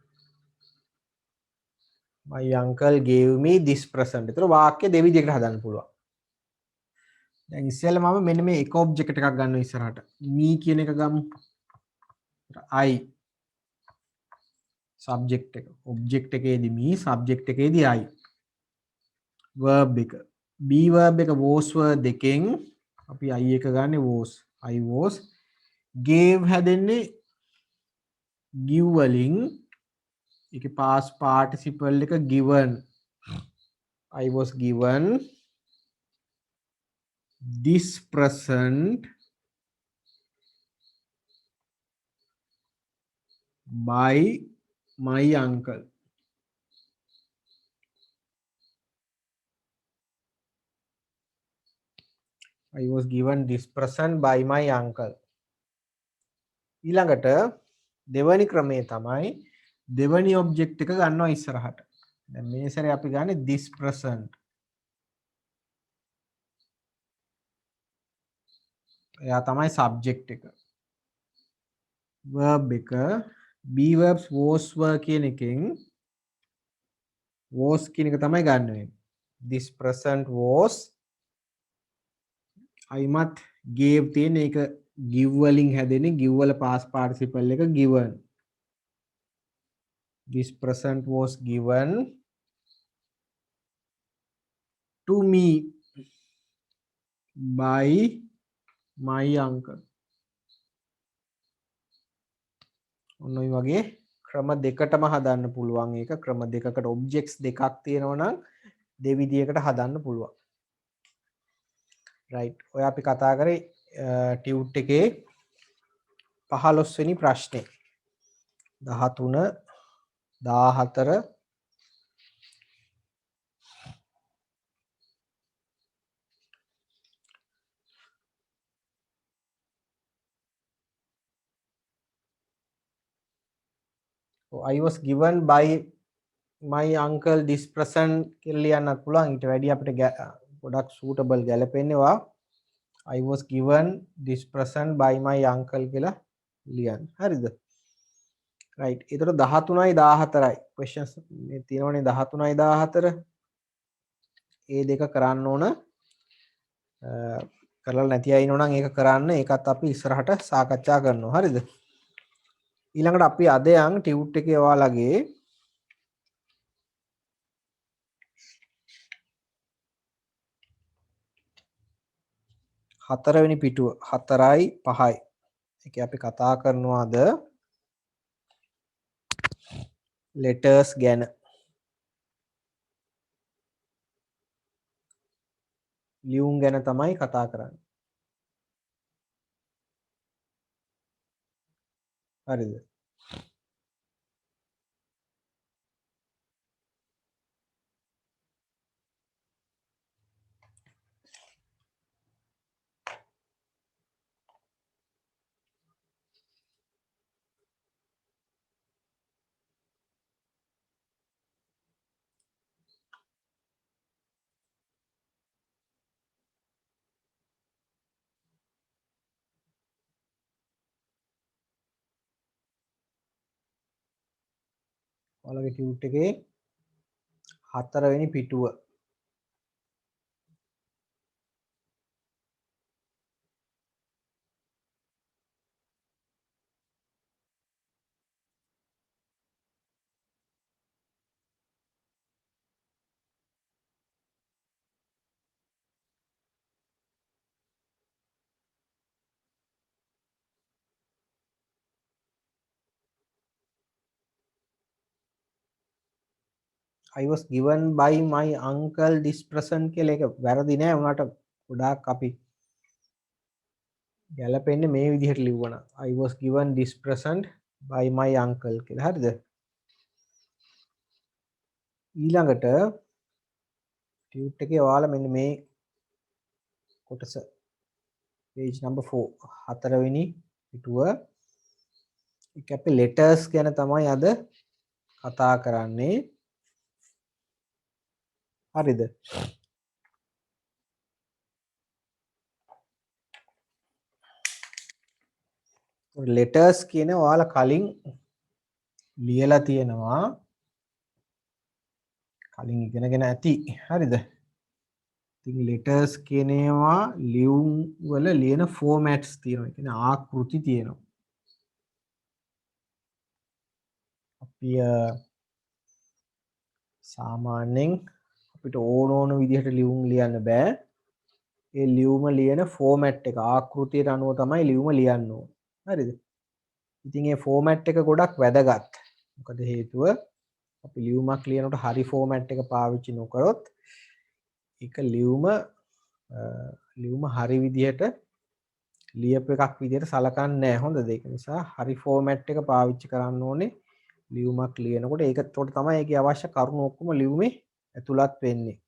My uncle gave me this present. ඒතර වාක්‍ය දෙවිදිහකට හදන්න පුළුවන්. දැන් ඉස්සෙල්ලා මම මෙන්න මේ එක object එකක් ගන්නවා ඉස්සරහට. me කියන එක ගමු. I subject එක. object එකේදී me, subject එකේදී I. verb එක. be verb එක was were දෙකෙන් අපි I එක ගන්න was. I was. gave හැදෙන්නේ give වලින්. ඒකේ past participle එක given. I was given this present by my uncle. I was given this present by my uncle. ඊළඟට දෙවැනි ක්‍රමය තමයි දෙවැනි object එක ගන්නවා ඉස්සරහට. දැන් මේ සැරේ අපි ගන්නේ this present. එයා තමයි subject එක. verb එක be verbs was were කියන එකෙන් was කියන එක තමයි ගන්න වෙන්නේ. this present was අයිමත් gave තියෙන එක give වලින් හැදෙන්නේ give වල past participle එක given. this present was given to me by my uncle. ඔන්න ඔය වගේ ක්‍රම දෙකටම හදන්න පුළුවන්. ඒක ක්‍රම දෙකකට objects දෙකක් තියෙනවා නම් දෙවිදියකට හදන්න පුළුවන්. right. ඔය අපි කතා කරේ tut එකේ 15 වෙනි ප්‍රශ්නේ 13 14 I was given by my uncle this present කියලා ලියන්නත් පුළුවන්. ඊට වැඩි අපිට ගොඩක් suitable ගැලපෙන්නේවා I was given this present by my uncle කියලා ලියන්න. හරිද? right. ඒතර 13යි 14යි questions මේ තියෙනවනේ 13යි 14 ඒ දෙක කරන්න ඕන. කරලා නැති අය ඉන්නවනම් ඒක කරන්න. ඒකත් අපි ඉස්සරහට සාකච්ඡා කරනවා. හරිද? ඊළඟට අපි අද යන් ටියුට් එකේ ඔයාලගේ හතරවෙනි පිටුව 4යි 5යි. ඒකේ අපි කතා කරනවා අද letters ගැන. ලියුම් ගැන තමයි කතා කරන්නේ. හරිද? ඔයාලගේ ටියුට් එකේ හතරවෙනි පිටුව I was given by my uncle this present කියලා එක වැරදි නෑ. උනාට ගොඩාක් අපි ගැලපෙන්නේ මේ විදිහට ලිව්වනම් I was given this present by my uncle කියලා. හරිද? ඊළඟට ටියුට් එකේ ඔයාලා මෙන්න මේ කොටස page number 4 හතරවෙනි පිටුව ඒක අපි letters ගැන තමයි අද කතා කරන්නේ. හරිද? letters කියන ඔයාලා කලින් ලියලා තියෙනවා. කලින් ඉගෙනගෙන ඇති. හරිද? ඉතින් letters කියන ඒවා ලියුම් වල ලියන formats තියෙනවා. ඒ කියන්නේ ආකෘති තියෙනවා. අපි සාමාන්‍යයෙන් අපිට ඕන විදිහට ලියුම් ලියන්න බෑ. ඒ ලියුම ලියන format එක ආකෘතියට අනුව තමයි ලියුම ලියන්න ඕන. හරිද? ඉතින් ඒ format එක ගොඩක් වැදගත්. මොකද හේතුව අපි ලියුමක් ලියනකොට හරි format එක පාවිච්චි නොකරොත් ඒක ලියුම හරි විදිහට ලියපු එකක් විදිහට සලකන්නේ නැහැ. හොඳද? ඒක නිසා හරි format එක පාවිච්චි කරන්න ඕනේ ලියුමක් ලියනකොට. ඒකට තමයි ඒකේ අවශ්‍ය කරුණු ඔක්කොම ලියුමේ ඇතුළත් වෙන්නේ.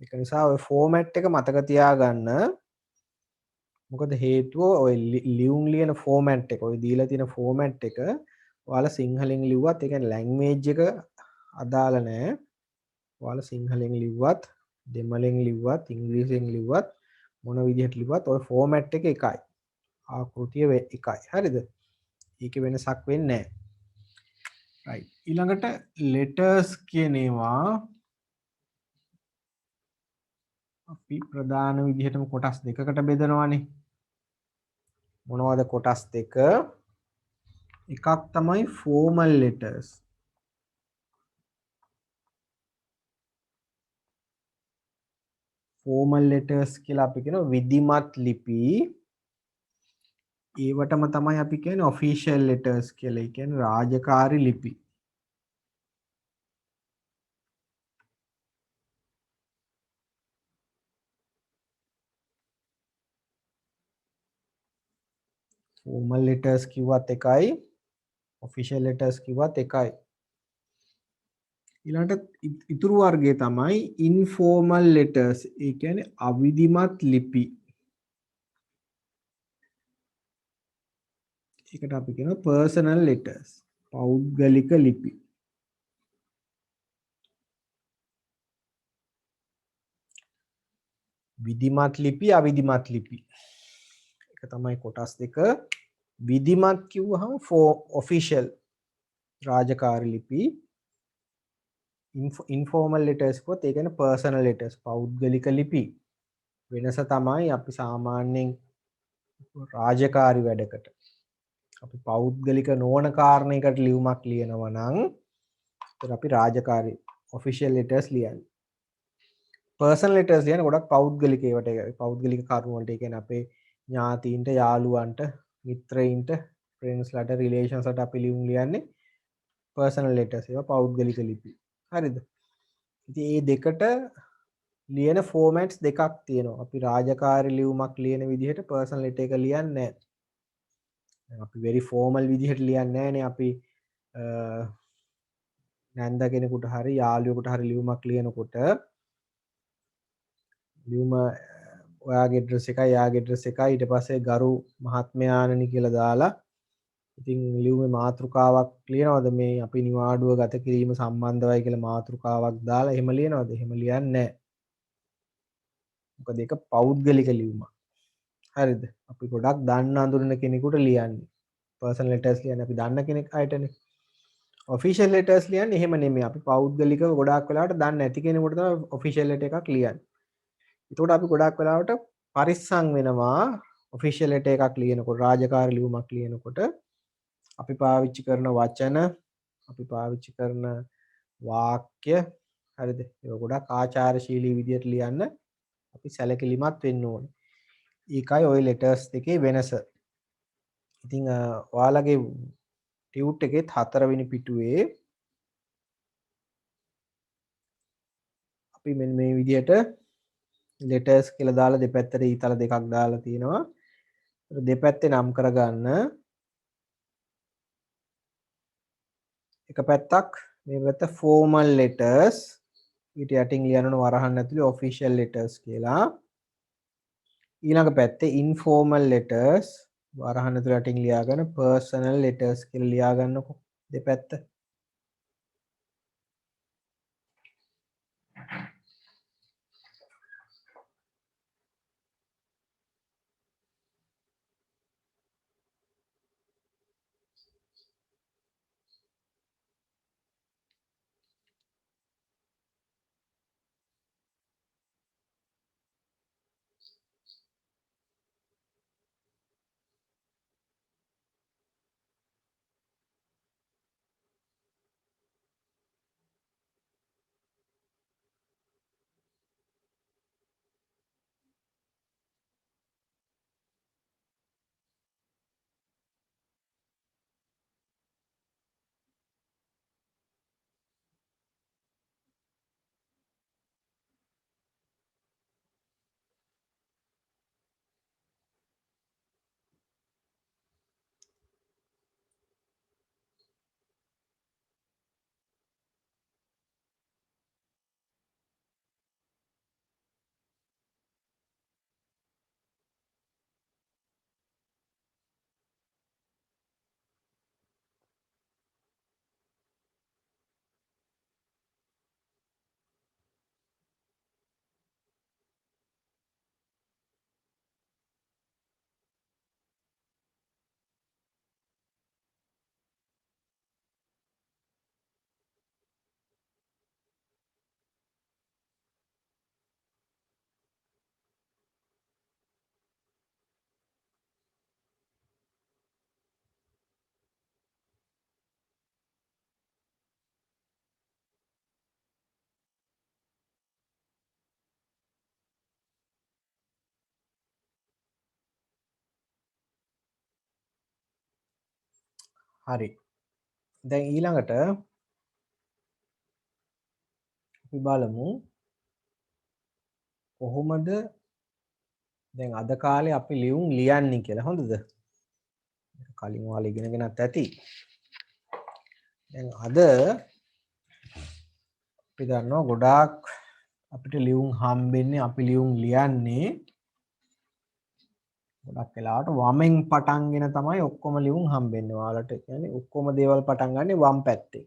ඒක නිසා ඔය format එක මතක තියාගන්න. මොකද හේතුව ඔය ලියුම් ලියන format එක ඔය දීලා තියෙන format එක ඔයාලා සිංහලෙන් ලිව්වත් ඒ කියන්නේ language එක අදාළ නැහැ. ඔයාලා සිංහලෙන් ලිව්වත් දෙමළෙන් ලිව්වත් ඉංග්‍රීසියෙන් ලිව්වත් මොන විදිහට ලිව්වත් ඔය format එක එකයි. ආකෘතිය එකයි. හරිද? ඒක වෙනසක් වෙන්නේ නැහැ. right. ඊළඟට letters කියන ඒවා අපි ප්‍රධාන විදිහටම කොටස් දෙකකට බෙදනවානේ. මොනවද කොටස් දෙක? එකක් තමයි formal letters. formal letters කියලා අපි කියනවා විධිමත් ලිපි. ඒවටම තමයි අපි කියන්නේ official letters කියලා. ඒ කියන්නේ රාජකාරී ලිපි. formal letters කිව්වත් එකයි official letters කිව්වත් එකයි. ඊළඟට ඉතුරු වර්ගය තමයි informal letters. ඒ කියන්නේ අවිධිමත් ලිපි. ඒකට අපි කියනවා personal letters. පෞද්ගලික ලිපි. විධිමත් ලිපි අවිධිමත් ලිපි. ඒක තමයි කොටස් දෙක. විධිමත් කිව්වහම official රාජකාරී ලිපි. informal letters කිව්වොත් ඒ කියන්නේ personal letters පෞද්ගලික ලිපි. වෙනස තමයි අපි සාමාන්‍යයෙන් රාජකාරී වැඩකට අපි පෞද්ගලික නොවන කාරණයකට ලියුමක් ලියනවා නම් ඒතර අපි රාජකාරී official letters ලියන්නේ. personal letters ලියන්නේ ගොඩක් පෞද්ගලික ඒවට පෞද්ගලික කරුණු වලට. ඒ කියන්නේ අපේ ඥාතීන්ට, යාළුවන්ට, මිත්‍රයින්ට, friendsලට, relationsලට අපි ලියුම් ලියන්නේ personal letters. ඒවා පෞද්ගලික ලිපි. හරිද? ඉතින් මේ දෙකට ලියන formats දෙකක් තියෙනවා. අපි රාජකාරී ලියුමක් ලියන විදිහට personal letter එක ලියන්නේ නැහැ. අපි very formal විදිහට ලියන්නේ නැහැනේ. අපි නැන්ද කෙනෙකුට හරි යාළුවෙකුට හරි ලියුමක් ලියනකොට ලියුම ඔයාගේ ඇඩ්‍රස් එකයි යාගේ ඇඩ්‍රස් එකයි ඊට පස්සේ ගරු මහත්මයාණනි කියලා දාලා ඉතින් ලියුමේ මාතෘකාවක් ලියනවද මේ අපි නිවාඩුව ගත කිරීම සම්බන්ධවයි කියලා මාතෘකාවක් දාලා එහෙම ලියනවද? එහෙම ලියන්නේ නැහැ. මොකද ඒක පෞද්ගලික ලියුමක්. හරිද? අපි ගොඩක් දන්න අඳුරන කෙනෙකුට ලියන්නේ. personal letters ලියන්නේ අපි දන්න කෙනෙක් අයටනේ. official letters ලියන්නේ එහෙම නෙමෙයි. අපි පෞද්ගලිකව ගොඩාක් වෙලාවට දන්නේ නැති කෙනෙකුට තමයි official letter එකක් ලියන්නේ. එතකොට අපි ගොඩාක් වෙලාවට පරිස්සම් වෙනවා official letter එකක් ලියනකොට රාජකාරී ලියුමක් ලියනකොට අපි පාවිච්චි කරන වචන අපි පාවිච්චි කරන වාක්‍ය හරිද? ඒක ගොඩක් ආචාරශීලී විදියට ලියන්න අපි සැලකිලිමත් වෙන්න ඕනේ. ඒකයි ওই letters දෙකේ වෙනස. ඉතින් ඔයාලගේ ටියුට් එකේ 4 වෙනි පිටුවේ අපි මෙන්න මේ විදියට letters කියලා දාලා දෙපැත්තට ඊතල දෙකක් දාලා තියෙනවා. දෙපැත්තේ නම් කරගන්න. එක පැත්තක් මේ පැත්ත formal letters ඊට යටින් ලියනවා වරහන් ඇතුලේ official letters කියලා. ඊළඟ පැත්තේ informal letters වරහන් ඇතුලේ යටින් ලියාගෙන personal letters කියලා ලියා ගන්නකො දෙපැත්ත. හරි. දැන් ඊළඟට අපි බලමු කොහොමද දැන් අද කාලේ අපි ලියුම් ලියන්නේ කියලා. හොඳද? කලින් ඔයාලා ඉගෙනගෙනත් ඇති. දැන් අද අපි දන්නවා ගොඩාක් අපිට ලියුම් හම්බෙන්නේ අපි ලියුම් ලියන්නේ ගොඩක් වෙලාවට වමෙන් පටන්ගෙන තමයි ඔක්කොම ලියුම් හම්බෙන්නේ. ඔයාලට කියන්නේ ඔක්කොම දේවල් පටන් ගන්නේ වම් පැත්තේ.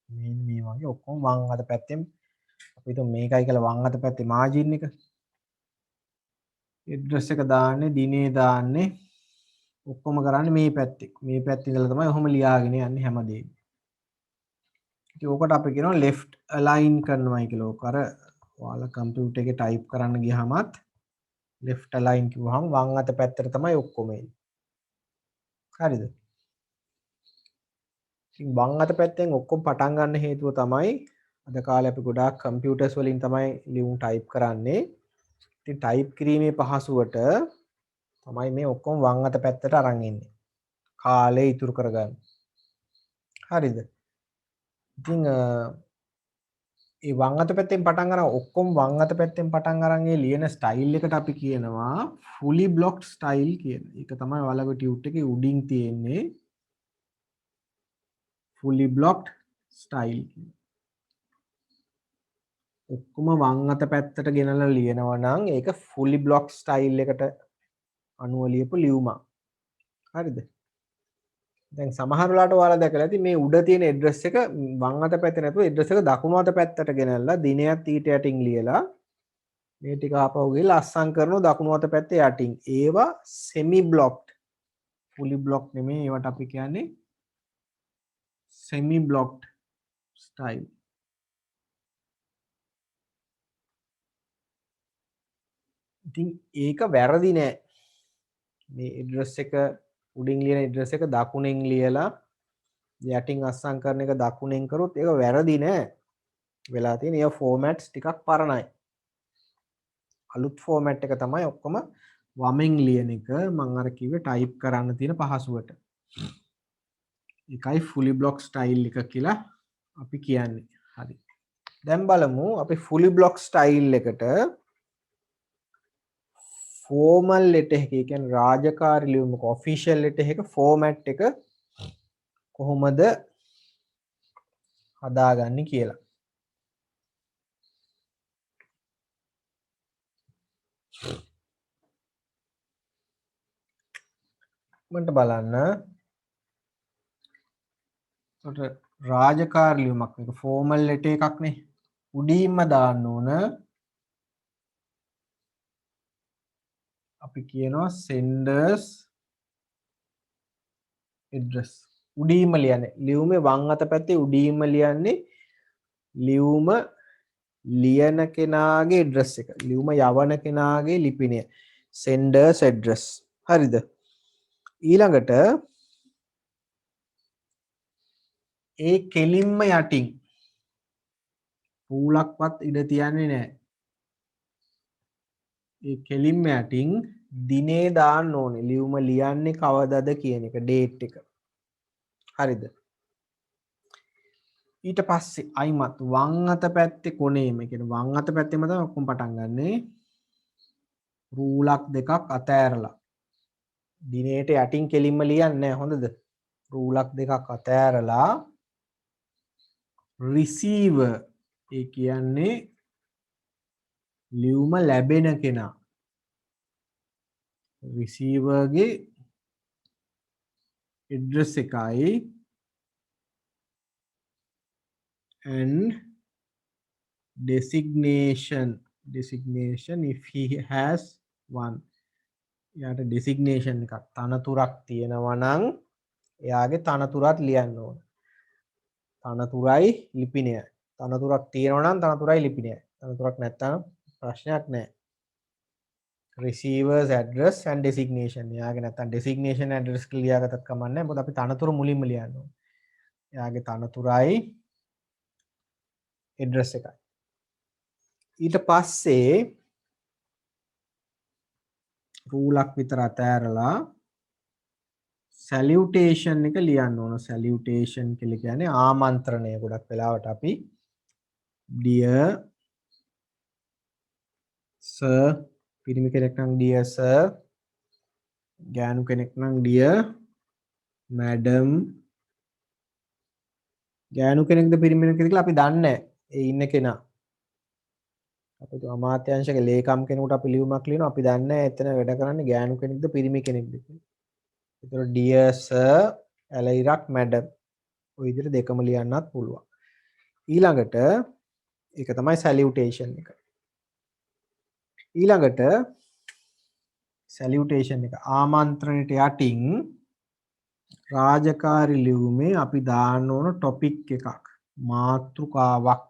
මේ වගේ ඔක්කොම වම් අත පැත්තෙන් අපි හිතමු මේකයි කියලා වම් අත පැත්තේ මාජින් එක. ඇඩ්‍රස් එක දාන්නේ දිනේ දාන්නේ ඔක්කොම කරන්නේ මේ පැත්තේ. මේ පැත්තේ ඉඳලා තමයි ඔහොම ලියාගෙන යන්නේ හැමදේම. ඉතින් ඕකට අපි කියනවා left align කරනවායි කියලා. ඕක අර ඔයාලා කම්පියුටර් එකේ ටයිප් කරන්න ගියාමත් left align කිව්වහම වම් අත පැත්තට තමයි ඔක්කොම එන්නේ. හරිද? ඉතින් වම් අත පැත්තෙන් ඔක්කොම පටන් ගන්න හේතුව තමයි අද කාලේ අපි ගොඩාක් කම්පියුටර්ස් වලින් තමයි ලියුම් ටයිප් කරන්නේ. ඉතින් ටයිප් කිරීමේ පහසුවට තමයි මේ ඔක්කොම වම් අත පැත්තට අරන් ඉන්නේ. කාලේ ඉතුරු කරගන්න. හරිද? ඉතින් ඒ වම් අත පැත්තෙන් පටන් අරන් ඔක්කොම වම් අත පැත්තෙන් පටන් අරන් ඒ ලියන ස්ටයිල් එකට අපි කියනවා fully blocked style කියලා. ඒක තමයි ඔයාලගේ ටියුට් එකේ උඩින් තියෙන්නේ fully blocked style කියලා. ඔක්කොම වම් අත පැත්තට ගෙනලා ලියනවා නම් ඒක fully blocked style එකට අනුව ලියපු ලියුමක්. හරිද? දැන් සමහර වෙලාවට ඔයාලා දැකලා ඇති මේ උඩ තියෙන ඇඩ්‍රස් එක වම් අත පැත්තේ නැතුව ඇඩ්‍රස් එක දකුණු අත පැත්තට ගෙනල්ලා දිනයත් ඊට යටින් ලියලා මේ ටික ආපහු ගිහලා අස්සම් කරනවා දකුණු අත පැත්තේ යටින්. ඒවා semi blocked. fully blocked නෙමෙයි. ඒවට අපි කියන්නේ semi blocked style. ඉතින් ඒක වැරදි නෑ. මේ ඇඩ්‍රස් එක උඩින් ලියන ඇඩ්‍රස් එක දකුණෙන් ලියලා යටින් අස්සම් කරන එක දකුණෙන් කරොත් ඒක වැරදි නෑ. වෙලා තියෙන ඒ ෆෝමැට්ස් ටිකක් පරණයි. අලුත් ෆෝමැට් එක තමයි ඔක්කොම වමෙන් ලියන එක. මම අර කිව්වේ ටයිප් කරන්න තියෙන පහසුවට. ඒකයි fully block style එක කියලා අපි කියන්නේ. හරි. දැන් බලමු අපි fully block style එකට formal letter එක, ඒ කියන්නේ රාජකාරී ලියුමක official letter එක format එක කොහොමද හදාගන්නේ කියලා. මන්ට බලන්න. ඒකට රාජකාරී ලියුමක් මේක formal letter එකක් නේ. උඩින්ම දාන්න ඕන අපි කියනවා senders address. උඩින්ම ලියන්නේ ලියුමේ වම් අත පැත්තේ උඩින්ම ලියන්නේ ලියුම ලියන කෙනාගේ address එක. ලියුම යවන කෙනාගේ ලිපිනය. senders address. හරිද? ඊළඟට ඒ කෙලින්ම යටින් පූලක්වත් ඉඩ තියන්නේ නැහැ. ඒ කෙලින්ම යටින් දිනේ දාන්න ඕනේ. ලියුම ලියන්නේ කවදද කියන එක, date එක. හරිද? ඊට පස්සේ අයිමත් වම් අත පැත්තේ කොනේම, ඒ කියන්නේ වම් අත පැත්තේම තමයි ඔක්කොම පටන් ගන්නෙ. රූලක් දෙකක් අතෑරලා. දිනේට යටින් කෙලින්ම ලියන්නේ නැහැ. හොඳද? රූලක් දෙකක් අතෑරලා receiver, ඒ කියන්නේ ලියුම ලැබෙන කෙනා. receiver ගේ address එකයි and designation if he has one. එයාට designation එකක් තනතුරක් තියෙනවා නම් එයාගේ තනතුරත් ලියන්න ඕන. තනතුරයි ලිපිනයයි. තනතුරක් තියෙනවා නම් තනතුරයි ලිපිනයයි. තනතුරක් නැත්නම් ප්‍රශ්නයක් නැහැ. receivers address and designation. එයාගේ නැත්නම් designation address කියලා ලියාගත්තත් කමක් නැහැ. මොකද අපි තනතුර මුලින්ම ලියන්න ඕන. එයාගේ තනතුරයි address එකයි. ඊට පස්සේ රූලක් විතර අතෑරලා salutation එක ලියන්න ඕන. salutation කියලා කියන්නේ ආමන්ත්‍රණය. ගොඩක් වෙලාවට අපි dear sir, පිරිමි කෙනෙක් නම් dear sir, ගෑනු කෙනෙක් නම් dear madam ගෑනු කෙනෙක්ද පිරිමි කෙනෙක්ද කියලා අපි දන්නේ නැහැ. ඒ ඉන්න කෙනා. අපිට අමාත්‍යාංශක ලේකම් කෙනෙකුට අපි ලියුමක් ලියනවා අපි දන්නේ නැහැ එතන වැඩ කරන්නේ ගෑනු කෙනෙක්ද පිරිමි කෙනෙක්ද කියලා. ඒතර dear sir ඇලයිරක් madam ඔය විදිහට දෙකම ලියන්නත් පුළුවන්. ඊළඟට ඒක තමයි salutation එක. ඊළඟට salutation එක ආමන්ත්‍රණයට යටින් රාජකාරී ලියුමේ අපි දාන්න ඕන ටොපික් එකක් මාතෘකාවක්.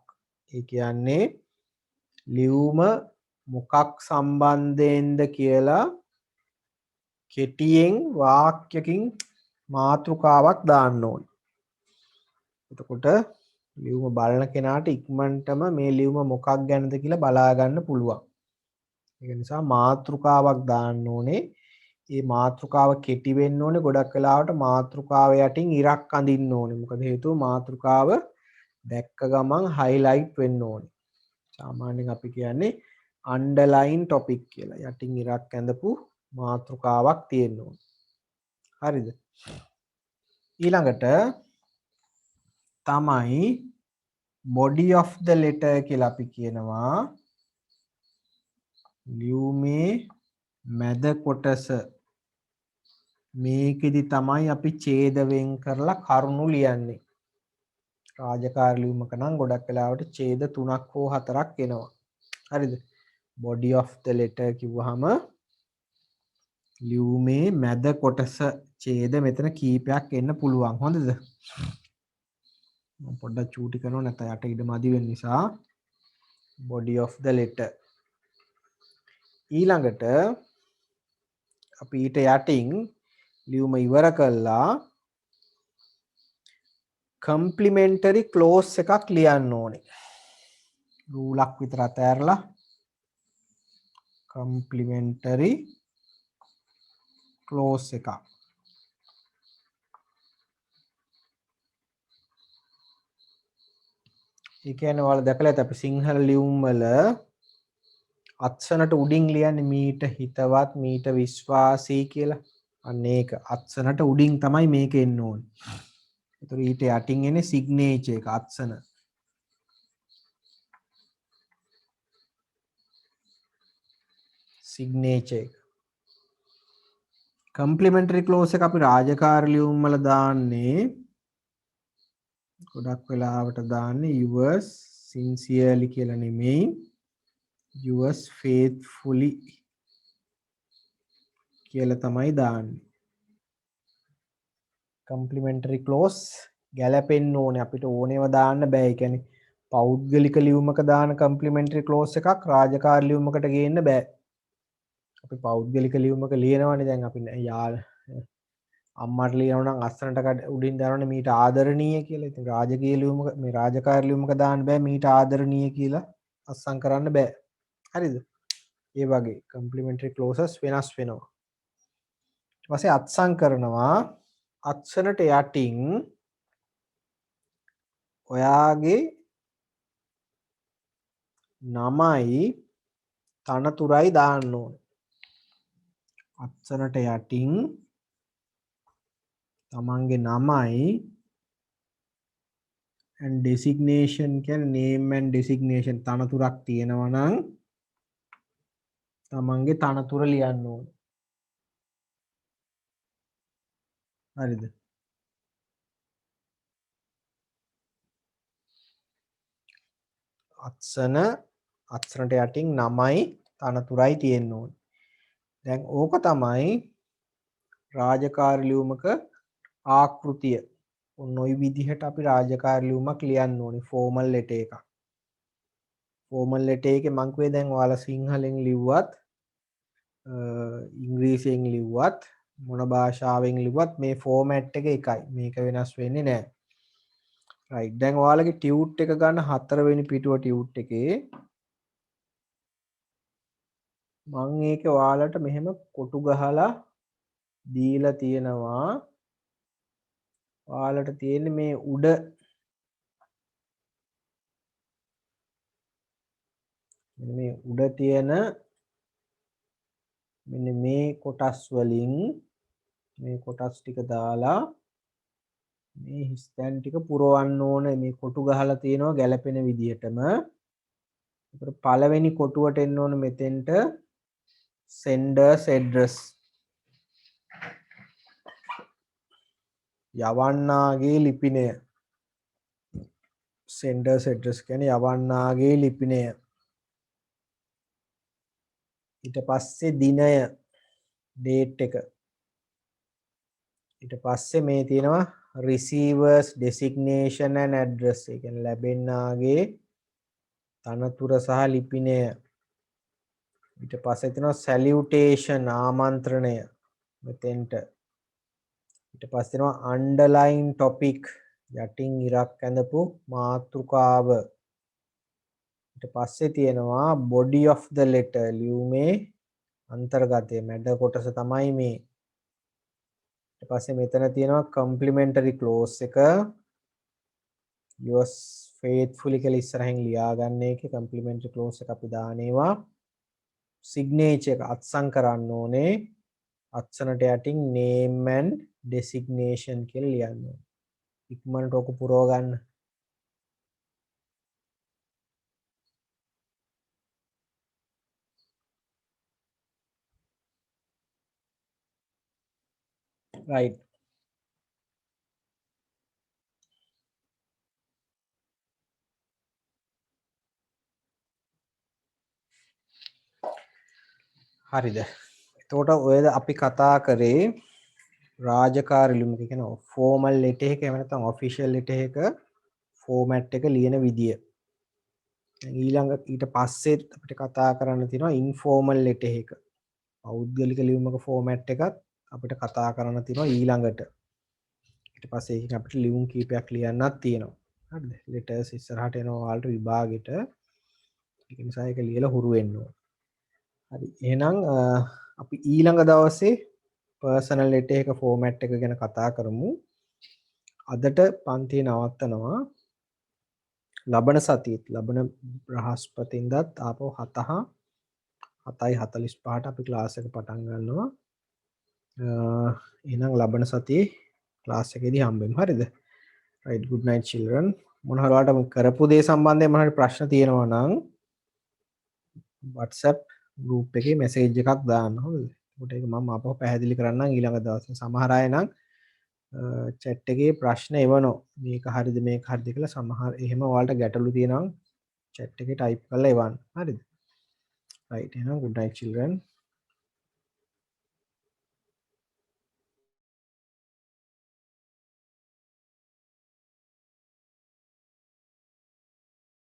ඒ කියන්නේ ලියුම මොකක් සම්බන්ධයෙන්ද කියලා කෙටියෙන් වාක්‍යකින් මාතෘකාවක් දාන්න ඕනේ. එතකොට ලියුම බලන කෙනාට ඉක්මනටම මේ ලියුම මොකක් ගැනද කියලා බලා ගන්න පුළුවන්. ඒක නිසා මාතෘකාවක් දාන්න ඕනේ. මේ මාතෘකාව කෙටි වෙන්න ඕනේ. ගොඩක් වෙලාවට මාතෘකාව යටින් ඉරක් අඳින්න ඕනේ. මොකද හේතුව මාතෘකාව දැක්ක ගමන් highlight වෙන්න ඕනේ. සාමාන්‍යයෙන් අපි කියන්නේ underline topic කියලා. යටින් ඉරක් ඇඳපු මාතෘකාවක් තියෙන්න ඕනේ. හරිද? ඊළඟට තමයි body of the letter කියලා අපි කියනවා. ලියුමේ මැද කොටස මේකෙදි තමයි අපි ඡේද වෙන් කරලා කරුණු ලියන්නේ. රාජකාරී ලියුමක නම් ගොඩක් වෙලාවට ඡේද 3ක් හෝ 4ක් එනවා. හරිද? body of the letter කිව්වහම ලියුමේ මැද කොටස ඡේද මෙතන කීපයක් එන්න පුළුවන්. හොඳද? මම පොඩ්ඩක් චූටි කරනවා නැත්නම් යට ඉඩ මදි වෙන නිසා. body of the letter ඊළඟට අපි ඊට යටින් ලියුම ඉවර කළා කම්ප්ලිමෙන්ටරි ක්ලෝස් එකක් ලියන්න ඕනේ. රූලක් විතර අතෑරලා කම්ප්ලිමෙන්ටරි ක්ලෝස් එකක්. ඒ කියන්නේ ඔයාලා දැකලා ඇත අපි සිංහල ලියුම් වල අත්සනට උඩින් ලියන්නේ මීට හිතවත් මීට විශ්වාසී කියලා. අන්න ඒක අත්සනට උඩින් තමයි මේක එන්න ඕනේ. ඒතර ඊට යටින් එන්නේ සිග්නේචර් එක අත්සන. සිග්නේචර් එක. කම්ප්ලිමෙන්ටරි ක්ලෝස් එක අපි රාජකාරී ලියුම් වල දාන්නේ ගොඩක් වෙලාවට දාන්නේ yours sincerely කියලා නෙමෙයි yours faithfully කියලා තමයි දාන්නේ. කම්ප්ලිමෙන්ටරි ක්ලෝස් ගැලපෙන්න ඕනේ අපිට ඕනේව දාන්න බෑ. ඒ කියන්නේ පෞද්ගලික ලියුමක දාන කම්ප්ලිමෙන්ටරි ක්ලෝස් එකක් රාජකාරී ලියුමකට ගේන්න බෑ. අපි පෞද්ගලික ලියුමක ලියනවනේ දැන් අපි යාළ අම්මට ලියනවා නම් අස්සනට උඩින් දානවනේ මීට ආදරණීය කියලා. ඉතින් රාජකීය ලියුමක මේ රාජකාරී ලියුමක දාන්න බෑ මීට ආදරණීය කියලා අස්සම් කරන්න බෑ. හරිද? ඒ වගේ කම්ප්ලිමෙන්ටරි ක්ලෝසස් වෙනස් වෙනවා. ඊට පස්සේ අත්සම් කරනවා අත්සනට යටින් ඔයාගේ නමයි තනතුරයි දාන්න ඕනේ. අත්සනට යටින් තමන්ගේ නමයි and designation කියන්නේ name and designation තනතුරක් තියෙනවා නම් තමන්ගේ තනතුර ලියන්න ඕනේ. හරිද? අත්සනට යටින් නමයි තනතුරයි තියෙන්න ඕනේ. දැන් ඕක තමයි රාජකාරී ලියුමක ආකෘතිය. ඔන්න ඔය විදිහට අපි රාජකාරී ලියුමක් ලියන්න ඕනේ ෆෝමල් ලෙටර් එකක්. ෆෝමල් ලෙටර් එකේ මං කිව්වේ දැන් ඔයාලා සිංහලෙන් ලිව්වත් ඉංග්‍රීසියෙන් ලිව්වත් මොන භාෂාවෙන් ලිව්වත් මේ ෆෝමැට් එක එකයි. මේක වෙනස් වෙන්නේ නැහැ. රයිට්. දැන් ඔයාලගේ ටියුට් එක ගන්න 4 වෙනි පිටුව ටියුට් එකේ මං ඒකේ ඔයාලට මෙහෙම කොටු ගහලා දීලා තියෙනවා. ඔයාලට තියෙන්නේ මේ උඩ තියෙන මෙන්න මේ කොටස් වලින් මේ කොටස් ටික දාලා මේ හිස්තැන් ටික පුරවන්න ඕන මේ කොටු ගහලා තියෙනවා ගැලපෙන විදිහටම. ඒකට පළවෙනි කොටුවට එන්න ඕන මෙතෙන්ට senders address යවන්නාගේ ලිපිනය. senders address කියන්නේ යවන්නාගේ ලිපිනය. ඊට පස්සේ දිනය date එක. ඊට පස්සේ මේ තියෙනවා receivers designation and address. ඒ කියන්නේ ලැබෙන්නාගේ තනතුර සහ ලිපිනය. ඊට පස්සේ තියෙනවා salutation ආමන්ත්‍රණය මෙතෙන්ට. ඊට පස්සේ තියෙනවා underline topic යටින් ඉරක් ඇඳපු මාතෘකාව. ඊට පස්සේ තියෙනවා body of the letter ලියුමේ අන්තර්ගතය මැද කොටස තමයි මේ. ඊට පස්සේ මෙතන තියෙනවා complimentary clause එක yours faithfully කියලා ඉස්සරහින් ලියාගන්න එකේ complimentary clause එක අපි දානේවා. signature එක අත්සන් කරන්න ඕනේ. අත්සනට යටින් name and designation කියලා ලියන්න ඕනේ. ඉක්මනට ඔක පුරව ගන්න. right. හරිද? එතකොට ඔයද අපි කතා කරේ රාජකාරී ලියුමක කියන ෆෝමල් ලෙටර් එක එහෙම නැත්නම් ඔෆිෂියල් ලෙටර් එක ෆෝමැට් එක ලියන විදිය. ඊළඟ ඊට පස්සේ අපිට කතා කරන්න තියෙනවා ඉන්ෆෝමල් ලෙටර් එක. පෞද්ගලික ලියුමක ෆෝමැට් එකත් අපිට කතා කරන්න තියෙනවා ඊළඟට. ඊට පස්සේ ඒකෙන් අපිට ලියුම් කීපයක් ලියන්නත් තියෙනවා. හරිද? ලෙටර්ස් ඉස්සරහට එනවා ඔයාලට විභාගෙට. ඒක නිසා ඒක ලියලා හුරු වෙන්න ඕන. හරි. එහෙනම් අපි ඊළඟ දවසේ පර්සනල් ලෙටර් එක ෆෝමැට් එක ගැන කතා කරමු. අදට පන්තිය නවත්තනවා. ලබන සතියේත් ලබන බ්‍රහස්පතින්දාත් ආපහු 7:45ට අපි ක්ලාස් එක පටන් ගන්නවා. එහෙනම් ලබන සතියේ ක්ලාස් එකේදී හම්බෙමු. හරිද? right, good night children. මොන හරි ඔයාලට කරපු දේ සම්බන්ධයෙන් මොන හරි ප්‍රශ්න තියෙනවා නම් WhatsApp group එකේ message එකක් දාන්න. හරිද? ඒකට ඒක මම ආපහු පැහැදිලි කරන්නම් ඊළඟ දවසේ. සමහර අය නම් chat එකේ ප්‍රශ්න එවනවා. මේක හරිද මේක හරිද කියලා සමහර එහෙම ඔයාලට ගැටලු තියෙනවා chat එකේ type කරලා එවන්න. හරිද? right, එහෙනම් good night children.